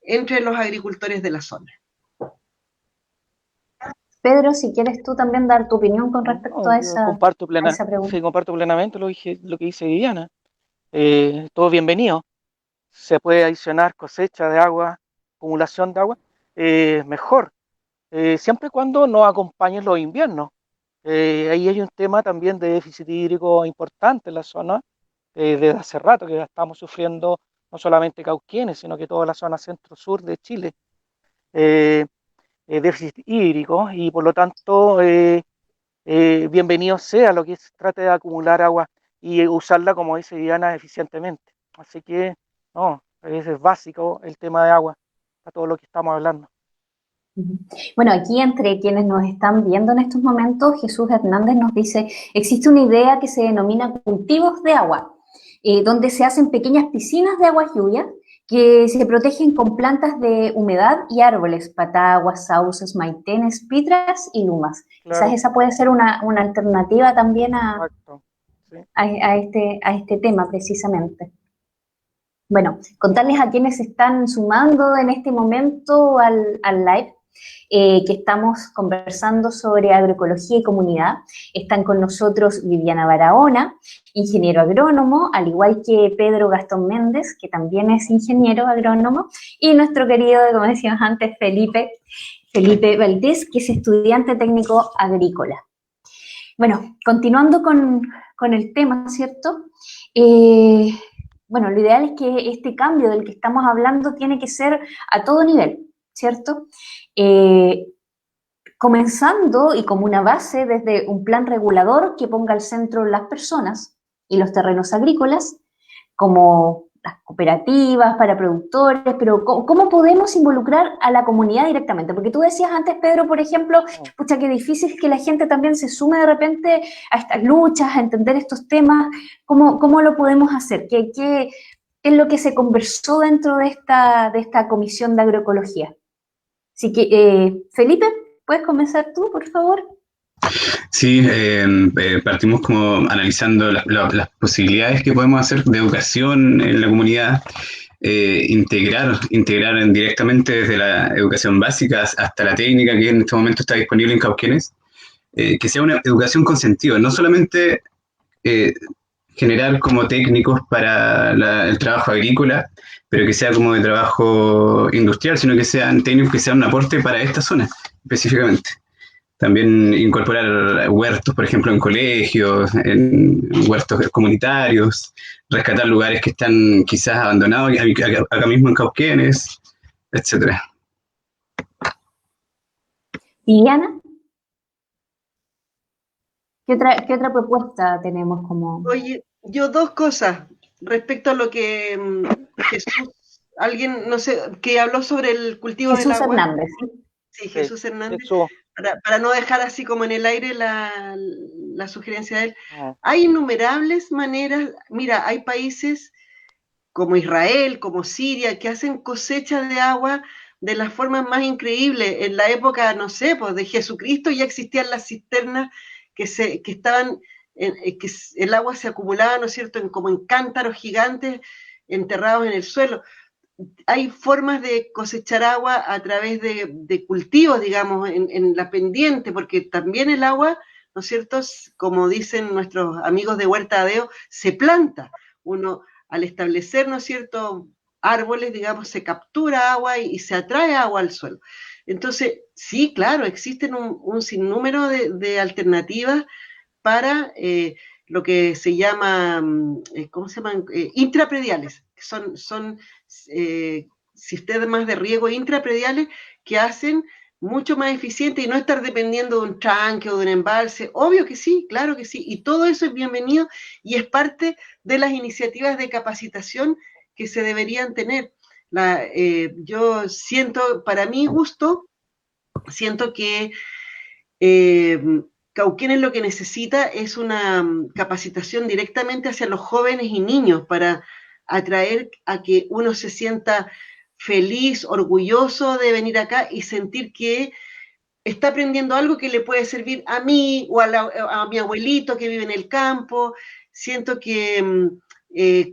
entre los agricultores de la zona. Pedro, si quieres tú también dar tu opinión con respecto a esa pregunta. Sí, comparto plenamente lo que dice Viviana. Todo bienvenido. Se puede adicionar cosecha de agua, acumulación de agua, mejor. Siempre y cuando no acompañen los inviernos. Ahí hay un tema también de déficit hídrico importante en la zona, desde hace rato que estamos sufriendo, no solamente Cauquenes, sino que toda la zona centro-sur de Chile, déficit hídrico, y por lo tanto bienvenido sea lo que se trate de acumular agua y usarla, como dice Diana, eficientemente. Así que no, es básico el tema de agua, para todo lo que estamos hablando. Bueno, aquí entre quienes nos están viendo en estos momentos, Jesús Hernández nos dice: existe una idea que se denomina cultivos de agua, donde se hacen pequeñas piscinas de agua lluvia que se protegen con plantas de humedad y árboles, pataguas, sauces, maitenes, pitras y lumas. Claro. Quizás esa puede ser una alternativa también Sí. a este tema precisamente. Bueno, contarles a quienes se están sumando en este momento al live, que estamos conversando sobre agroecología y comunidad. Están con nosotros Viviana Barahona, ingeniero agrónomo, al igual que Pedro Gastón Méndez, que también es ingeniero agrónomo, y nuestro querido, como decíamos antes, Felipe Valdés, que es estudiante técnico agrícola. Bueno, continuando con el tema, ¿cierto? Bueno, lo ideal es que este cambio del que estamos hablando tiene que ser a todo nivel, ¿cierto? Comenzando y como una base desde un plan regulador que ponga al centro las personas y los terrenos agrícolas, como las cooperativas para productores, pero ¿cómo podemos involucrar a la comunidad directamente? Porque tú decías antes, Pedro, por ejemplo, pucha, qué difícil que la gente también se sume de repente a estas luchas, a entender estos temas. ¿Cómo lo podemos hacer? ¿Qué es lo que se conversó dentro de esta comisión de agroecología? Así que, Felipe, ¿puedes comenzar tú, por favor? Sí, partimos como analizando las posibilidades que podemos hacer de educación en la comunidad, integrar directamente desde la educación básica hasta la técnica que en este momento está disponible en Cauquenes, que sea una educación con sentido, no solamente generar como técnicos para el trabajo agrícola, pero que sea como de trabajo industrial, sino que sean técnicos que sean un aporte para esta zona específicamente. También incorporar huertos, por ejemplo, en colegios, en huertos comunitarios, rescatar lugares que están quizás abandonados acá mismo en Cauquenes, etc. Viviana, ¿qué otra propuesta tenemos como...? Oye, yo dos cosas respecto a lo que Jesús, alguien, no sé, que habló sobre el cultivo del agua. Jesús Hernández. Sí, Jesús Hernández. Jesús. Para no dejar así como en el aire la sugerencia de él. Hay innumerables maneras. Mira, hay países como Israel, como Siria, que hacen cosecha de agua de las formas más increíbles. En la época, no sé, pues de Jesucristo ya existían las cisternas que estaban, que el agua se acumulaba, ¿no es cierto?, como en cántaros gigantes enterrados en el suelo. Hay formas de cosechar agua a través de cultivos, digamos, en la pendiente, porque también el agua ¿no es cierto? Como dicen nuestros amigos de Huerta Adeo, se planta. Uno, al establecer, ¿no es cierto?, árboles, digamos, se captura agua y se atrae agua al suelo. Entonces, sí, claro, existen un sinnúmero de alternativas para lo que se llama, ¿cómo se llaman? Intraprediales, que son sistemas de riego intraprediales que hacen mucho más eficiente y no estar dependiendo de un tranque o de un embalse. Obvio que sí, claro que sí, y todo eso es bienvenido y es parte de las iniciativas de capacitación que se deberían tener. Yo siento, para mi gusto, siento que Cauquenes lo que necesita es una capacitación directamente hacia los jóvenes y niños para atraer a que uno se sienta feliz, orgulloso de venir acá y sentir que está aprendiendo algo que le puede servir a mí o a mi abuelito que vive en el campo. Siento que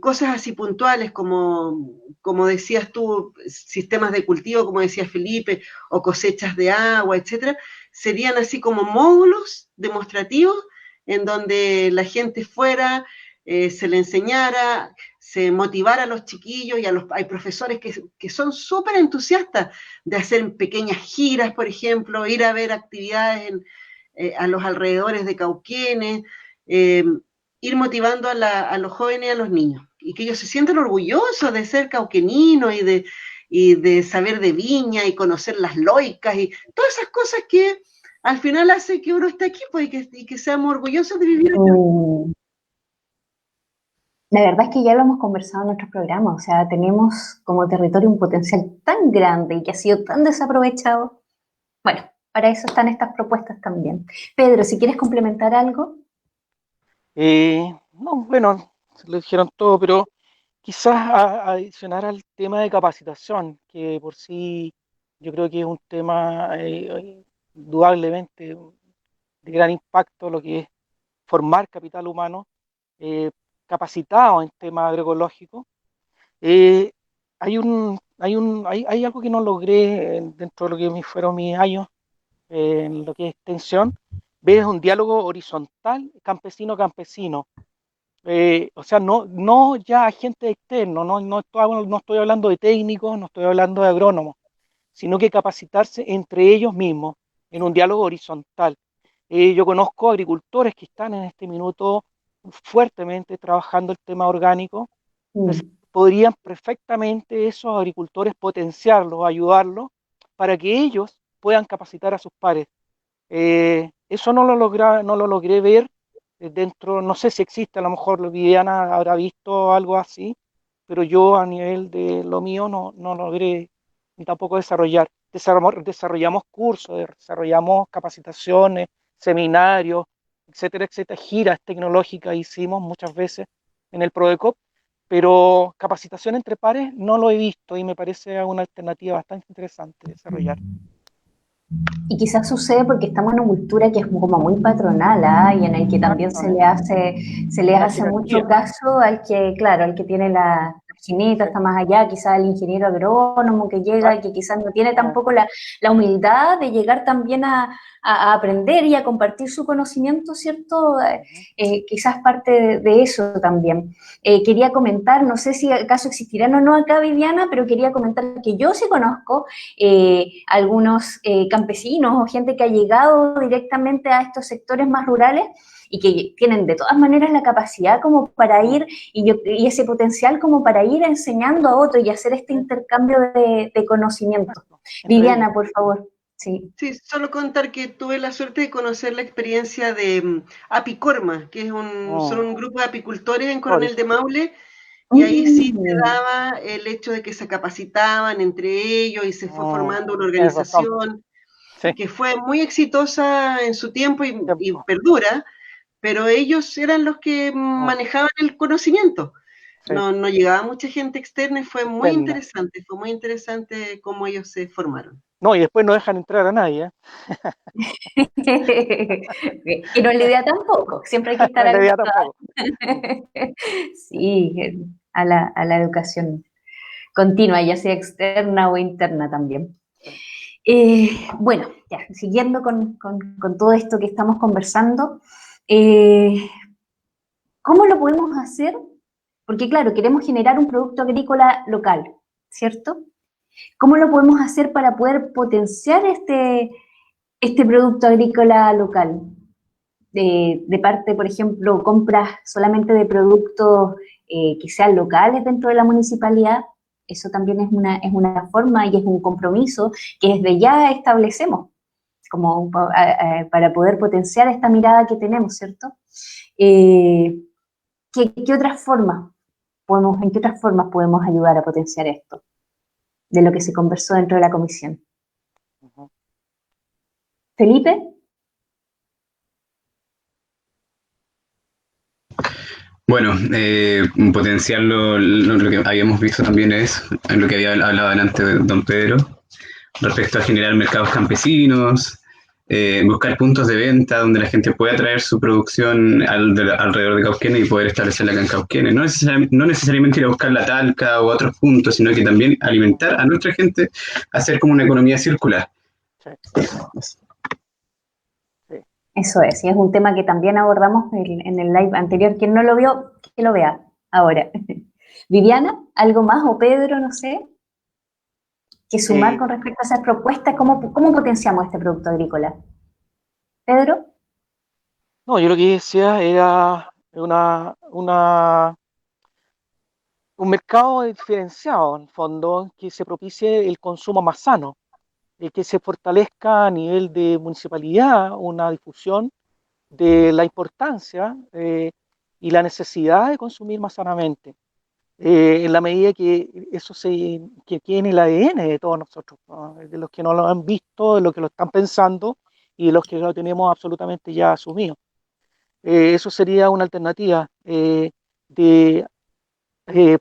cosas así puntuales como decías tú, sistemas de cultivo, como decía Felipe, o cosechas de agua, etcétera, serían así como módulos demostrativos en donde la gente fuera, se le enseñara, se motivara a los chiquillos y hay profesores que son súper entusiastas de hacer pequeñas giras, por ejemplo, ir a ver actividades a los alrededores de Cauquenes, ir motivando a los jóvenes y a los niños, y que ellos se sientan orgullosos de ser cauqueninos y de saber de viña y conocer las loicas y todas esas cosas que al final hace que uno esté aquí, pues, y que seamos orgullosos de vivir aquí. La verdad es que ya lo hemos conversado en nuestros programas, o sea, tenemos como territorio un potencial tan grande y que ha sido tan desaprovechado. Bueno, para eso están estas propuestas también. Pedro, si quieres complementar algo. No, bueno, se lo dijeron todo, pero quizás adicionar al tema de capacitación, que por sí yo creo que es un tema indudablemente de gran impacto, lo que es formar capital humano capacitado en temas agroecológicos. Eh, hay algo que no logré dentro de lo que fueron mis años en lo que es extensión, ver un diálogo horizontal campesino-campesino. O sea, no ya agentes externos, no estoy hablando de técnicos, no estoy hablando de agrónomos, sino que capacitarse entre ellos mismos en un diálogo horizontal. Yo conozco agricultores que están en este minuto fuertemente trabajando el tema orgánico. Entonces, podrían perfectamente esos agricultores potenciarlos, ayudarlos, para que ellos puedan capacitar a sus pares. Eso no lo logré ver dentro, no sé si existe, a lo mejor Viviana habrá visto algo así, pero yo a nivel de lo mío no logré ni tampoco desarrollar. Desarrollamos cursos, desarrollamos capacitaciones, seminarios, etcétera, etcétera, giras tecnológicas hicimos muchas veces en el Prodecop, pero capacitación entre pares no lo he visto y me parece una alternativa bastante interesante de desarrollar. Y quizás sucede porque estamos en una cultura que es como muy patronal, ¿ah? Y en el que también se le hace mucho caso al que, claro, al que tiene la jineta, está más allá, quizás el ingeniero agrónomo que llega y que quizás no tiene tampoco la humildad de llegar también a aprender y a compartir su conocimiento, ¿cierto? Quizás parte de eso también. Quería comentar, no sé si acaso existirán o no acá, Viviana, pero quería comentar que yo sí conozco algunos campesinos o gente que ha llegado directamente a estos sectores más rurales y que tienen de todas maneras la capacidad como para ir y ese potencial como para ir enseñando a otros y hacer este intercambio de conocimiento. Viviana, por favor. Sí. Sí, solo contar que tuve la suerte de conocer la experiencia de Apicorma, que son un grupo de apicultores en Coronel de Maule, y ahí sí se daba el hecho de que se capacitaban entre ellos y se fue formando una organización que fue muy exitosa en su tiempo y perdura, pero ellos eran los que manejaban el conocimiento. No llegaba mucha gente externa y fue muy interesante cómo ellos se formaron. No, y después no dejan entrar a nadie. Y no es la idea tampoco, siempre hay que estar la idea tampoco. Sí, a la educación continua, ya sea externa o interna también. Bueno, ya, siguiendo con todo esto que estamos conversando, ¿cómo lo podemos hacer? Porque claro, queremos generar un producto agrícola local, ¿cierto? ¿Cómo lo podemos hacer para poder potenciar este producto agrícola local? De parte, por ejemplo, compras solamente de productos que sean locales dentro de la municipalidad. Eso también es una forma y es un compromiso que desde ya establecemos como para poder potenciar esta mirada que tenemos, ¿cierto? ¿Qué otras formas en qué otras formas podemos ayudar a potenciar esto de lo que se conversó dentro de la comisión? Felipe. Bueno, potenciar lo que habíamos visto también es en lo que había hablado delante de don Pedro, respecto a generar mercados campesinos, buscar puntos de venta donde la gente pueda traer su producción alrededor de Cauquenes y poder establecerla acá en Cauquenes. No necesariamente ir a buscar la Talca o otros puntos, sino que también alimentar a nuestra gente, hacer como una economía circular. Sí. Eso es, y es un tema que también abordamos en el live anterior. Quien no lo vio, que lo vea ahora. Viviana, ¿algo más? O Pedro, no sé, que sumar con respecto a esas propuestas. ¿Cómo potenciamos este producto agrícola? ¿Pedro? No, yo lo que decía era un mercado diferenciado, en el fondo, que se propicie el consumo más sano, que se fortalezca a nivel de municipalidad una difusión de la importancia y la necesidad de consumir más sanamente, en la medida que eso que tiene el ADN de todos nosotros, ¿no? De los que no lo han visto, de los que lo están pensando y de los que lo tenemos absolutamente ya asumido. Eso sería una alternativa de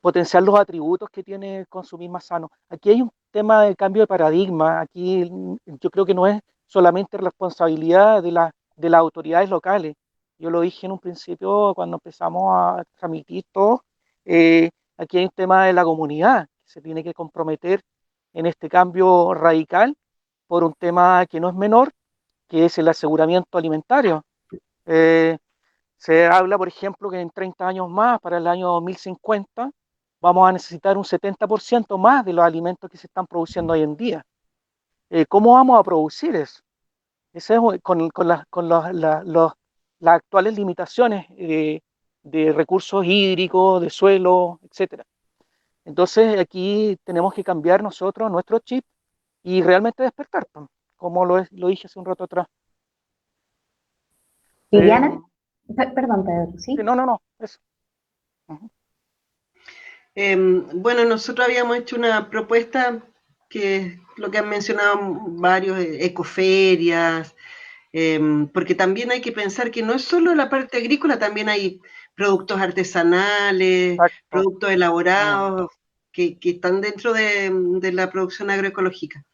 potenciar los atributos que tiene consumir más sano. Aquí hay un tema de cambio de paradigma. Aquí yo creo que no es solamente responsabilidad de las autoridades locales. Yo lo dije en un principio cuando empezamos a transmitir todo. Aquí hay un tema de la comunidad que se tiene que comprometer en este cambio radical por un tema que no es menor, que es el aseguramiento alimentario. Eh, Se habla, por ejemplo, que en 30 años más, para el año 2050, vamos a necesitar un 70% más de los alimentos que se están produciendo hoy en día. ¿Cómo vamos a producir eso? Ese es las actuales limitaciones de recursos hídricos, de suelo, etcétera. Entonces aquí tenemos que cambiar nosotros nuestro chip y realmente despertar, pues, como lo dije hace un rato atrás. Viviana. Perdón, Pedro, ¿sí? No, eso. Uh-huh. Bueno, nosotros habíamos hecho una propuesta que es lo que han mencionado varios, ecoferias, porque también hay que pensar que no es solo la parte agrícola, también hay productos artesanales, Exacto. productos elaborados que están dentro de la producción agroecológica.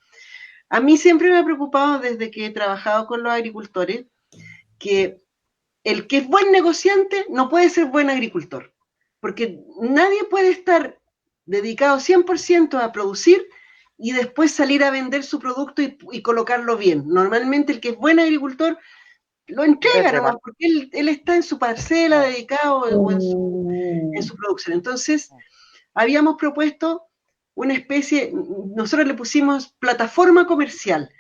A mí siempre me ha preocupado desde que he trabajado con los agricultores que el que es buen negociante no puede ser buen agricultor, porque nadie puede estar dedicado 100% a producir y después salir a vender su producto y colocarlo bien. Normalmente el que es buen agricultor lo entrega nomás, porque él está en su parcela dedicado o en su producción. Entonces, habíamos propuesto una especie, nosotros le pusimos plataforma comercial,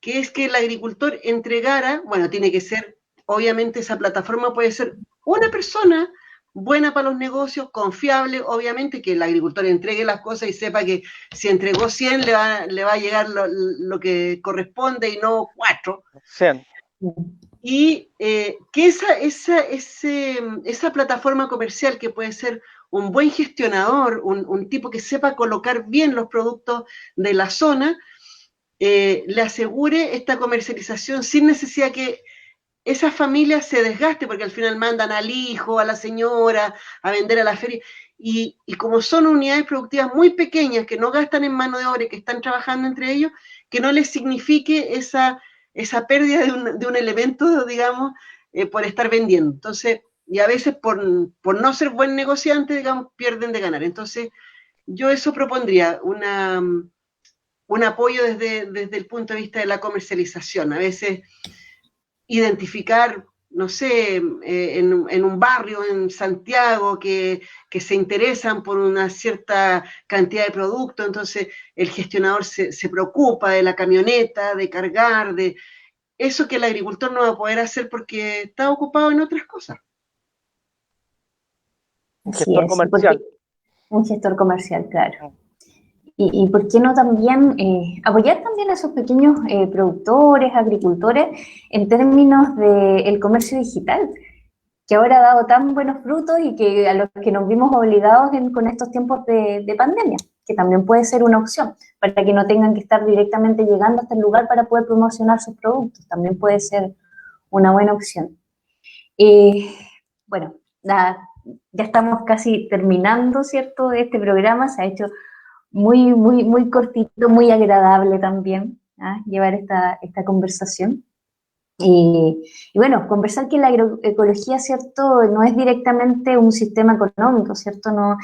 que es que el agricultor entregara, bueno, tiene que ser, obviamente esa plataforma puede ser una persona buena para los negocios, confiable, obviamente que el agricultor entregue las cosas y sepa que si entregó 100 le va a llegar lo que corresponde y no 4. 100. Y que esa plataforma comercial que puede ser un buen gestionador, un tipo que sepa colocar bien los productos de la zona, le asegure esta comercialización sin necesidad que esa familia se desgaste, porque al final mandan al hijo, a la señora, a vender a la feria. Y como son unidades productivas muy pequeñas, que no gastan en mano de obra y que están trabajando entre ellos, que no les signifique esa pérdida de un elemento, digamos, por estar vendiendo. Entonces, y a veces por no ser buen negociante, digamos, pierden de ganar. Entonces, yo eso propondría, un apoyo desde el punto de vista de la comercialización. A veces identificar, no sé, en un barrio en Santiago que se interesan por una cierta cantidad de productos, entonces el gestionador se preocupa de la camioneta, de cargar, de eso que el agricultor no va a poder hacer porque está ocupado en otras cosas. Un Así gestor es, comercial. un gestor comercial, claro. Y por qué no también apoyar también a esos pequeños productores, agricultores, en términos del comercio digital, que ahora ha dado tan buenos frutos y que a los que nos vimos obligados con estos tiempos de pandemia, que también puede ser una opción, para que no tengan que estar directamente llegando hasta el lugar para poder promocionar sus productos, también puede ser una buena opción. Bueno, ya estamos casi terminando, ¿cierto?, de este programa, se ha hecho muy cortito, muy agradable también, ¿ah?, llevar esta conversación. Y bueno, conversar que la agroecología, ¿cierto?, no es directamente un sistema económico, ¿cierto?, no,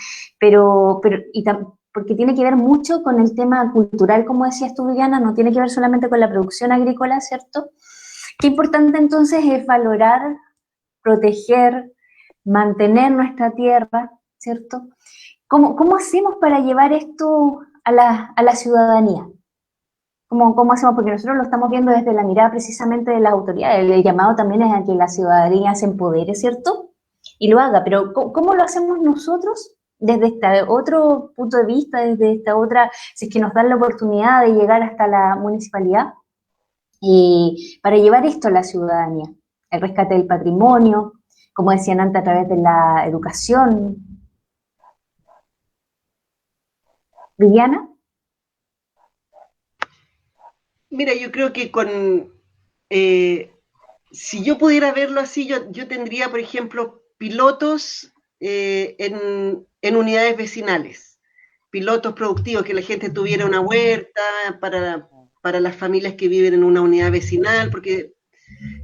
porque tiene que ver mucho con el tema cultural, como decías tú, Viviana, no tiene que ver solamente con la producción agrícola, ¿cierto? Qué importante entonces es valorar, proteger, mantener nuestra tierra, ¿cierto? ¿Cómo hacemos para llevar esto a la ciudadanía? ¿Cómo hacemos? Porque nosotros lo estamos viendo desde la mirada precisamente de las autoridades. El llamado también es a que la ciudadanía se empodere, ¿cierto? Y lo haga, pero ¿cómo lo hacemos nosotros desde este otro punto de vista, desde esta otra, si es que nos dan la oportunidad de llegar hasta la municipalidad, para llevar esto a la ciudadanía? El rescate del patrimonio, como decían antes, a través de la educación. ¿Viviana? Mira, yo creo que si yo pudiera verlo así, yo tendría, por ejemplo, pilotos en unidades vecinales, pilotos productivos, que la gente tuviera una huerta para las familias que viven en una unidad vecinal, porque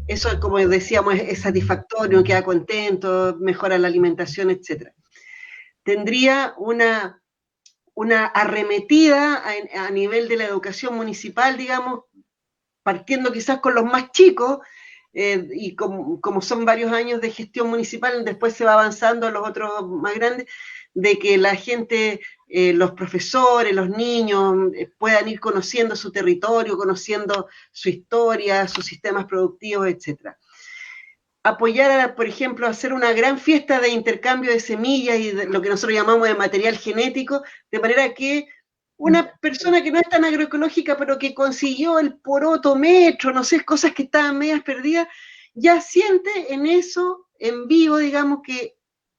eso, como decíamos, es satisfactorio, queda contento, mejora la alimentación, etc. Tendría una arremetida a nivel de la educación municipal, digamos, partiendo quizás con los más chicos, y como son varios años de gestión municipal, después se va avanzando a los otros más grandes, de que la gente, los profesores, los niños, puedan ir conociendo su territorio, conociendo su historia, sus sistemas productivos, etc. Apoyar, por ejemplo, hacer una gran fiesta de intercambio de semillas y de lo que nosotros llamamos de material genético, de manera que una persona que no es tan agroecológica, pero que consiguió el poroto metro, no sé, cosas que estaban medias perdidas, ya siente en eso, en vivo, digamos, que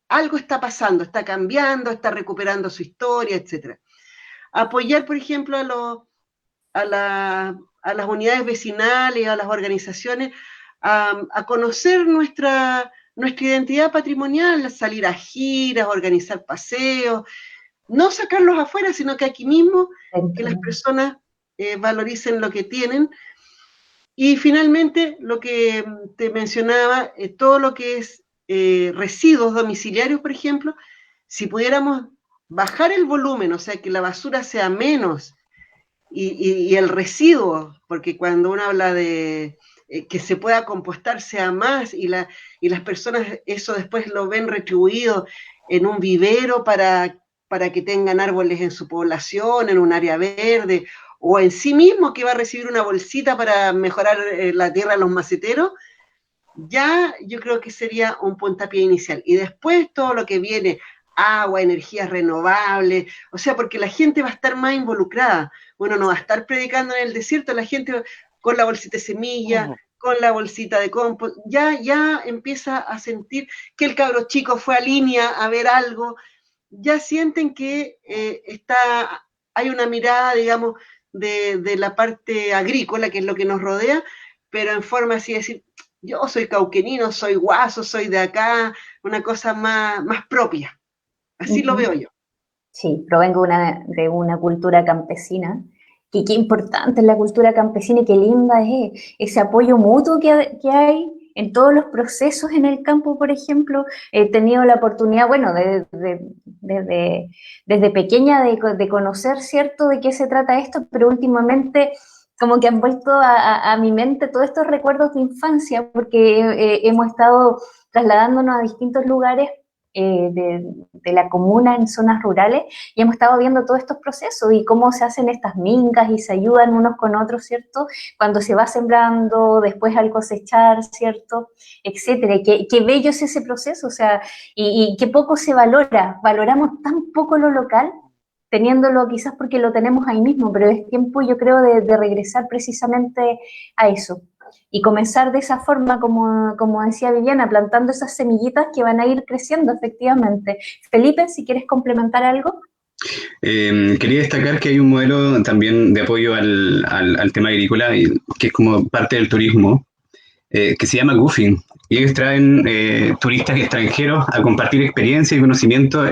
algo está pasando, está cambiando, está recuperando su historia, etc. Apoyar, por ejemplo, a las unidades vecinales, a las organizaciones, a conocer nuestra identidad patrimonial, salir a giras, organizar paseos, no sacarlos afuera, sino que aquí mismo, que las personas valoricen lo que tienen. Y finalmente, lo que te mencionaba, todo lo que es residuos domiciliarios, por ejemplo, si pudiéramos bajar el volumen, o sea, que la basura sea menos, y el residuo, porque cuando uno habla de que se pueda compostar sea más, y las personas eso después lo ven retribuido en un vivero para que tengan árboles en su población, en un área verde, o en sí mismo que va a recibir una bolsita para mejorar la tierra de los maceteros, ya yo creo que sería un puntapié inicial. Y después todo lo que viene, agua, energías renovables, o sea, porque la gente va a estar más involucrada. Bueno, no va a estar predicando en el desierto, la gente con la bolsita de semilla, con la bolsita de compost, ya empieza a sentir que el cabro chico fue a línea a ver algo, ya sienten que hay una mirada, digamos, de la parte agrícola, que es lo que nos rodea, pero en forma así de decir, yo soy cauquenino, soy guaso, soy de acá, una cosa más propia. Así lo veo yo. Sí, provengo de una cultura campesina, y qué importante es la cultura campesina y qué linda es ese apoyo mutuo que hay en todos los procesos en el campo, por ejemplo. He tenido la oportunidad, bueno, desde pequeña de conocer, ¿cierto?, de qué se trata esto, pero últimamente como que han vuelto a mi mente todos estos recuerdos de infancia, porque hemos estado trasladándonos a distintos lugares de la comuna en zonas rurales y hemos estado viendo todos estos procesos y cómo se hacen estas mingas y se ayudan unos con otros, ¿cierto? Cuando se va sembrando, después al cosechar, ¿cierto? Etcétera. Y qué bello es ese proceso, o sea, y qué poco se valora. Valoramos tan poco lo local, teniéndolo quizás porque lo tenemos ahí mismo, pero es tiempo, yo creo, de regresar precisamente a eso. Y comenzar de esa forma, como decía Viviana, plantando esas semillitas que van a ir creciendo efectivamente. Felipe, si quieres complementar algo. Quería destacar que hay un modelo también de apoyo al tema agrícola, que es como parte del turismo, que se llama Goofing. Y ellos traen turistas extranjeros a compartir experiencia y conocimiento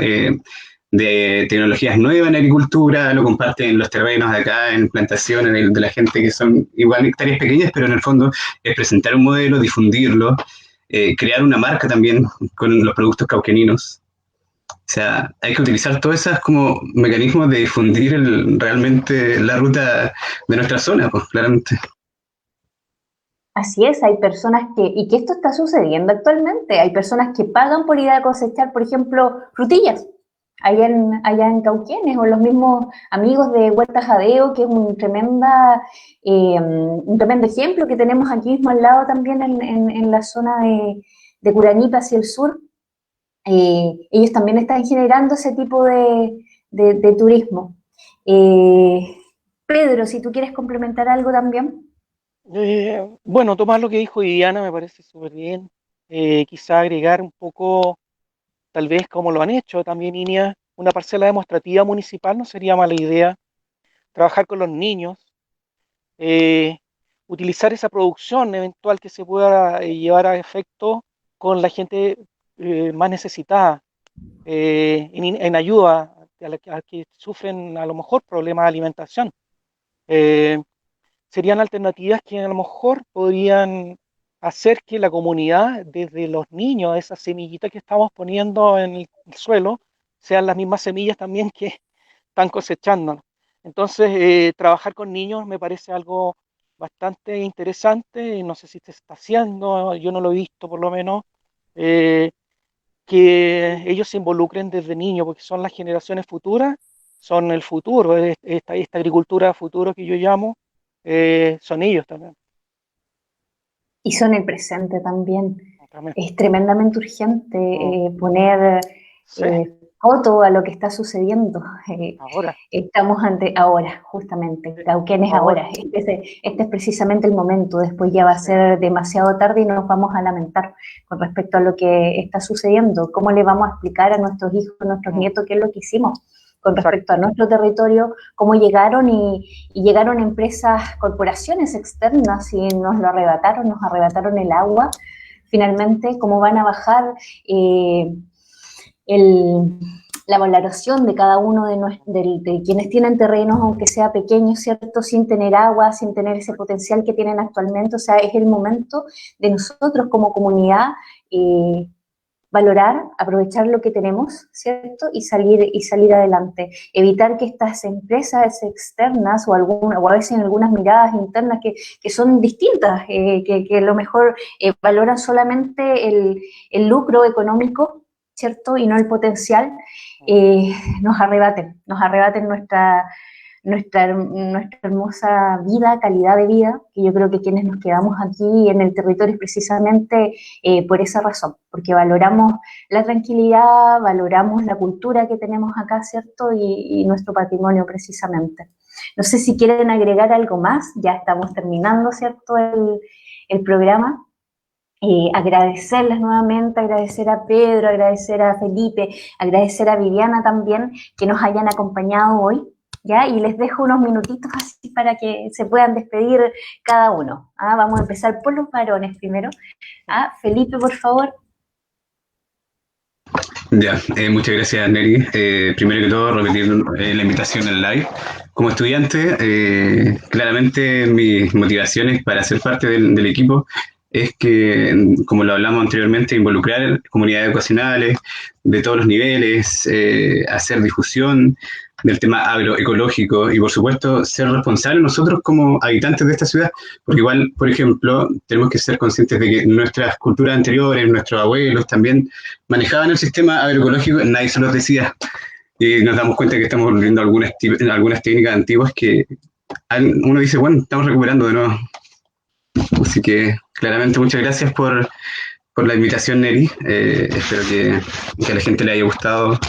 de tecnologías nuevas en agricultura, lo comparten en los terrenos de acá, en plantaciones de la gente que son igual hectáreas pequeñas, pero en el fondo es presentar un modelo, difundirlo, crear una marca también con los productos cauqueninos. O sea, hay que utilizar todas esas como mecanismos de difundir realmente la ruta de nuestra zona, pues claramente. Así es, hay personas y que esto está sucediendo actualmente, hay personas que pagan por ir a cosechar, por ejemplo, frutillas, allá en Cauquenes, o los mismos amigos de Huerta Jadeo, que es un tremendo ejemplo que tenemos aquí mismo al lado también en la zona de Curañipa hacia el sur. Ellos también están generando ese tipo de turismo. Pedro, si tú quieres complementar algo también. Bueno, tomar lo que dijo Viviana me parece súper bien. Quizá agregar un poco, tal vez como lo han hecho también, Inia, una parcela demostrativa municipal no sería mala idea. Trabajar con los niños, eh, utilizar esa producción eventual que se pueda llevar a efecto con la gente más necesitada, en ayuda a que sufren a lo mejor problemas de alimentación. Eh, Serían alternativas que a lo mejor podrían hacer que la comunidad, desde los niños, esas semillitas que estamos poniendo en el suelo, sean las mismas semillas también que están cosechando. Entonces, trabajar con niños me parece algo bastante interesante, no sé si se está haciendo, yo no lo he visto por lo menos, eh, que ellos se involucren desde niños, porque son las generaciones futuras, son el futuro, esta agricultura futuro que yo llamo, son ellos también. Y son el presente también. También. Es tremendamente urgente poner Sí. foto a lo que está sucediendo. Ahora. Estamos ahora, justamente. Cauquenes ahora. Este es precisamente el momento. Después ya va a ser demasiado tarde y nos vamos a lamentar con respecto a lo que está sucediendo. ¿Cómo le vamos a explicar a nuestros hijos, a nuestros nietos qué es lo que hicimos con respecto a nuestro territorio? ¿Cómo llegaron y llegaron empresas, corporaciones externas y nos arrebataron el agua? Finalmente, ¿cómo van a bajar la valoración de cada uno de quienes tienen terrenos, aunque sea pequeño, ¿cierto? Sin tener agua, sin tener ese potencial que tienen actualmente? O sea, es el momento de nosotros como comunidad valorar, aprovechar lo que tenemos, ¿cierto? Y salir adelante. Evitar que estas empresas externas o a veces en algunas miradas internas que son distintas, que a lo mejor valoran solamente el lucro económico, ¿cierto? Y no el potencial, nos arrebaten nuestra hermosa vida, calidad de vida, que yo creo que quienes nos quedamos aquí en el territorio es precisamente por esa razón, porque valoramos la tranquilidad, valoramos la cultura que tenemos acá, ¿cierto? Y nuestro patrimonio precisamente. No sé si quieren agregar algo más, ya estamos terminando, ¿cierto? El programa. Agradecerles nuevamente, agradecer a Pedro, agradecer a Felipe, agradecer a Viviana también que nos hayan acompañado hoy, ¿ya? Y les dejo unos minutitos así para que se puedan despedir cada uno. Vamos a empezar por los varones primero. Felipe, por favor. Ya, muchas gracias, Neri. Primero que todo, repetir la invitación al live. Como estudiante, claramente mis motivaciones para ser parte del equipo es que, como lo hablamos anteriormente, involucrar comunidades educacionales de todos los niveles, hacer difusión del tema agroecológico y, por supuesto, ser responsables nosotros como habitantes de esta ciudad, porque igual, por ejemplo, tenemos que ser conscientes de que nuestras culturas anteriores, nuestros abuelos también manejaban el sistema agroecológico, nadie se los decía, y nos damos cuenta que estamos volviendo a algunas técnicas antiguas que uno dice, bueno, estamos recuperando de nuevo. Así que, claramente, muchas gracias por la invitación, Neri. Espero que a la gente le haya gustado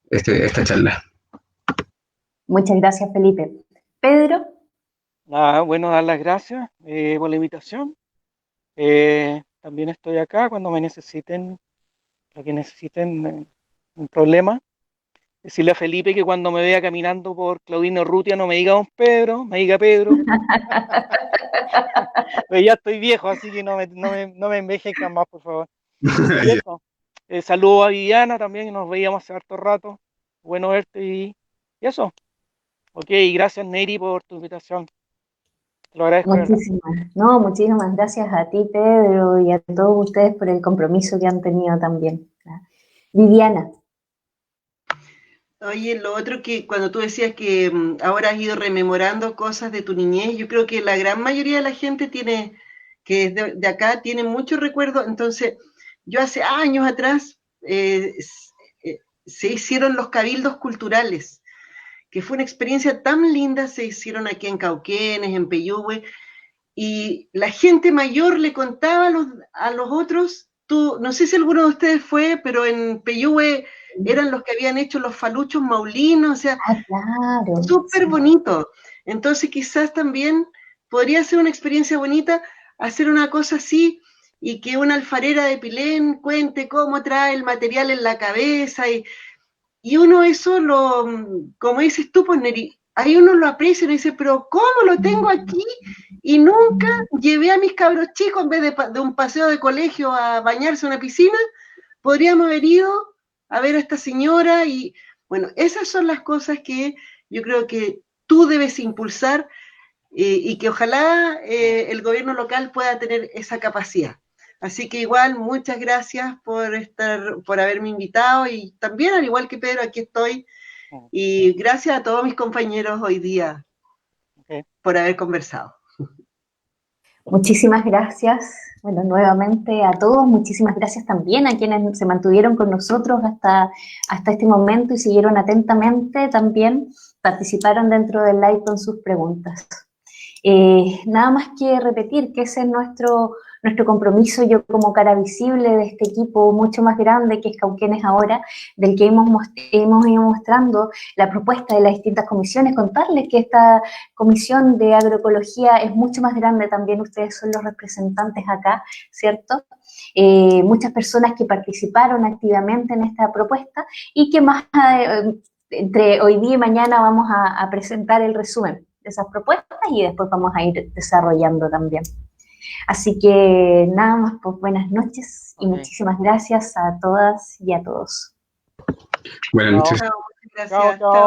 esta charla. Muchas gracias, Felipe. Pedro. Nada, bueno, dar las gracias por la invitación. También estoy acá cuando me necesiten, lo que necesiten, un problema. Decirle a Felipe que cuando me vea caminando por Claudino Urrutia no me diga don Pedro, me diga Pedro. Pero ya estoy viejo, así que no me envejezcan más, por favor. Y eso. Saludo a Viviana también, nos veíamos hace harto rato. Bueno verte y eso. Ok, gracias Neri por tu invitación. Te lo agradezco. Muchísimas gracias a ti, Pedro, y a todos ustedes por el compromiso que han tenido también. Viviana. Oye, lo otro que cuando tú decías que ahora has ido rememorando cosas de tu niñez, yo creo que la gran mayoría de la gente que es de acá tiene muchos recuerdos. Entonces, yo hace años atrás se hicieron los cabildos culturales, que fue una experiencia tan linda, se hicieron aquí en Cauquenes, en Peyúgue, y la gente mayor le contaba a los otros, no sé si alguno de ustedes fue, pero en Peyúgue eran los que habían hecho los faluchos maulinos, o sea, claro, súper bonito. Entonces quizás también podría ser una experiencia bonita hacer una cosa así y que una alfarera de Pilén cuente cómo trae el material en la cabeza y uno eso como dices tú, pues Neri, ahí uno lo aprecia y dice, pero ¿cómo lo tengo aquí? Y nunca llevé a mis cabros chicos en vez de un paseo de colegio a bañarse en una piscina, podríamos haber ido a ver a esta señora y bueno, esas son las cosas que yo creo que tú debes impulsar y que ojalá el gobierno local pueda tener esa capacidad. Así que igual, muchas gracias por haberme invitado y también, al igual que Pedro, aquí estoy. Y gracias a todos mis compañeros hoy día por haber conversado. Muchísimas gracias, bueno, nuevamente a todos, muchísimas gracias también a quienes se mantuvieron con nosotros hasta este momento y siguieron atentamente también, participaron dentro del live con sus preguntas. Nada más que repetir que ese es nuestro compromiso, yo como cara visible de este equipo mucho más grande que es Cauquenes ahora, del que hemos ido mostrando la propuesta de las distintas comisiones, contarles que esta comisión de agroecología es mucho más grande también, ustedes son los representantes acá, ¿cierto? Muchas personas que participaron activamente en esta propuesta y que más entre hoy día y mañana vamos a presentar el resumen de esas propuestas y después vamos a ir desarrollando también. Así que nada más, pues buenas noches y muchísimas gracias a todas y a todos. Buenas noches. Chao, muchas gracias. Chao.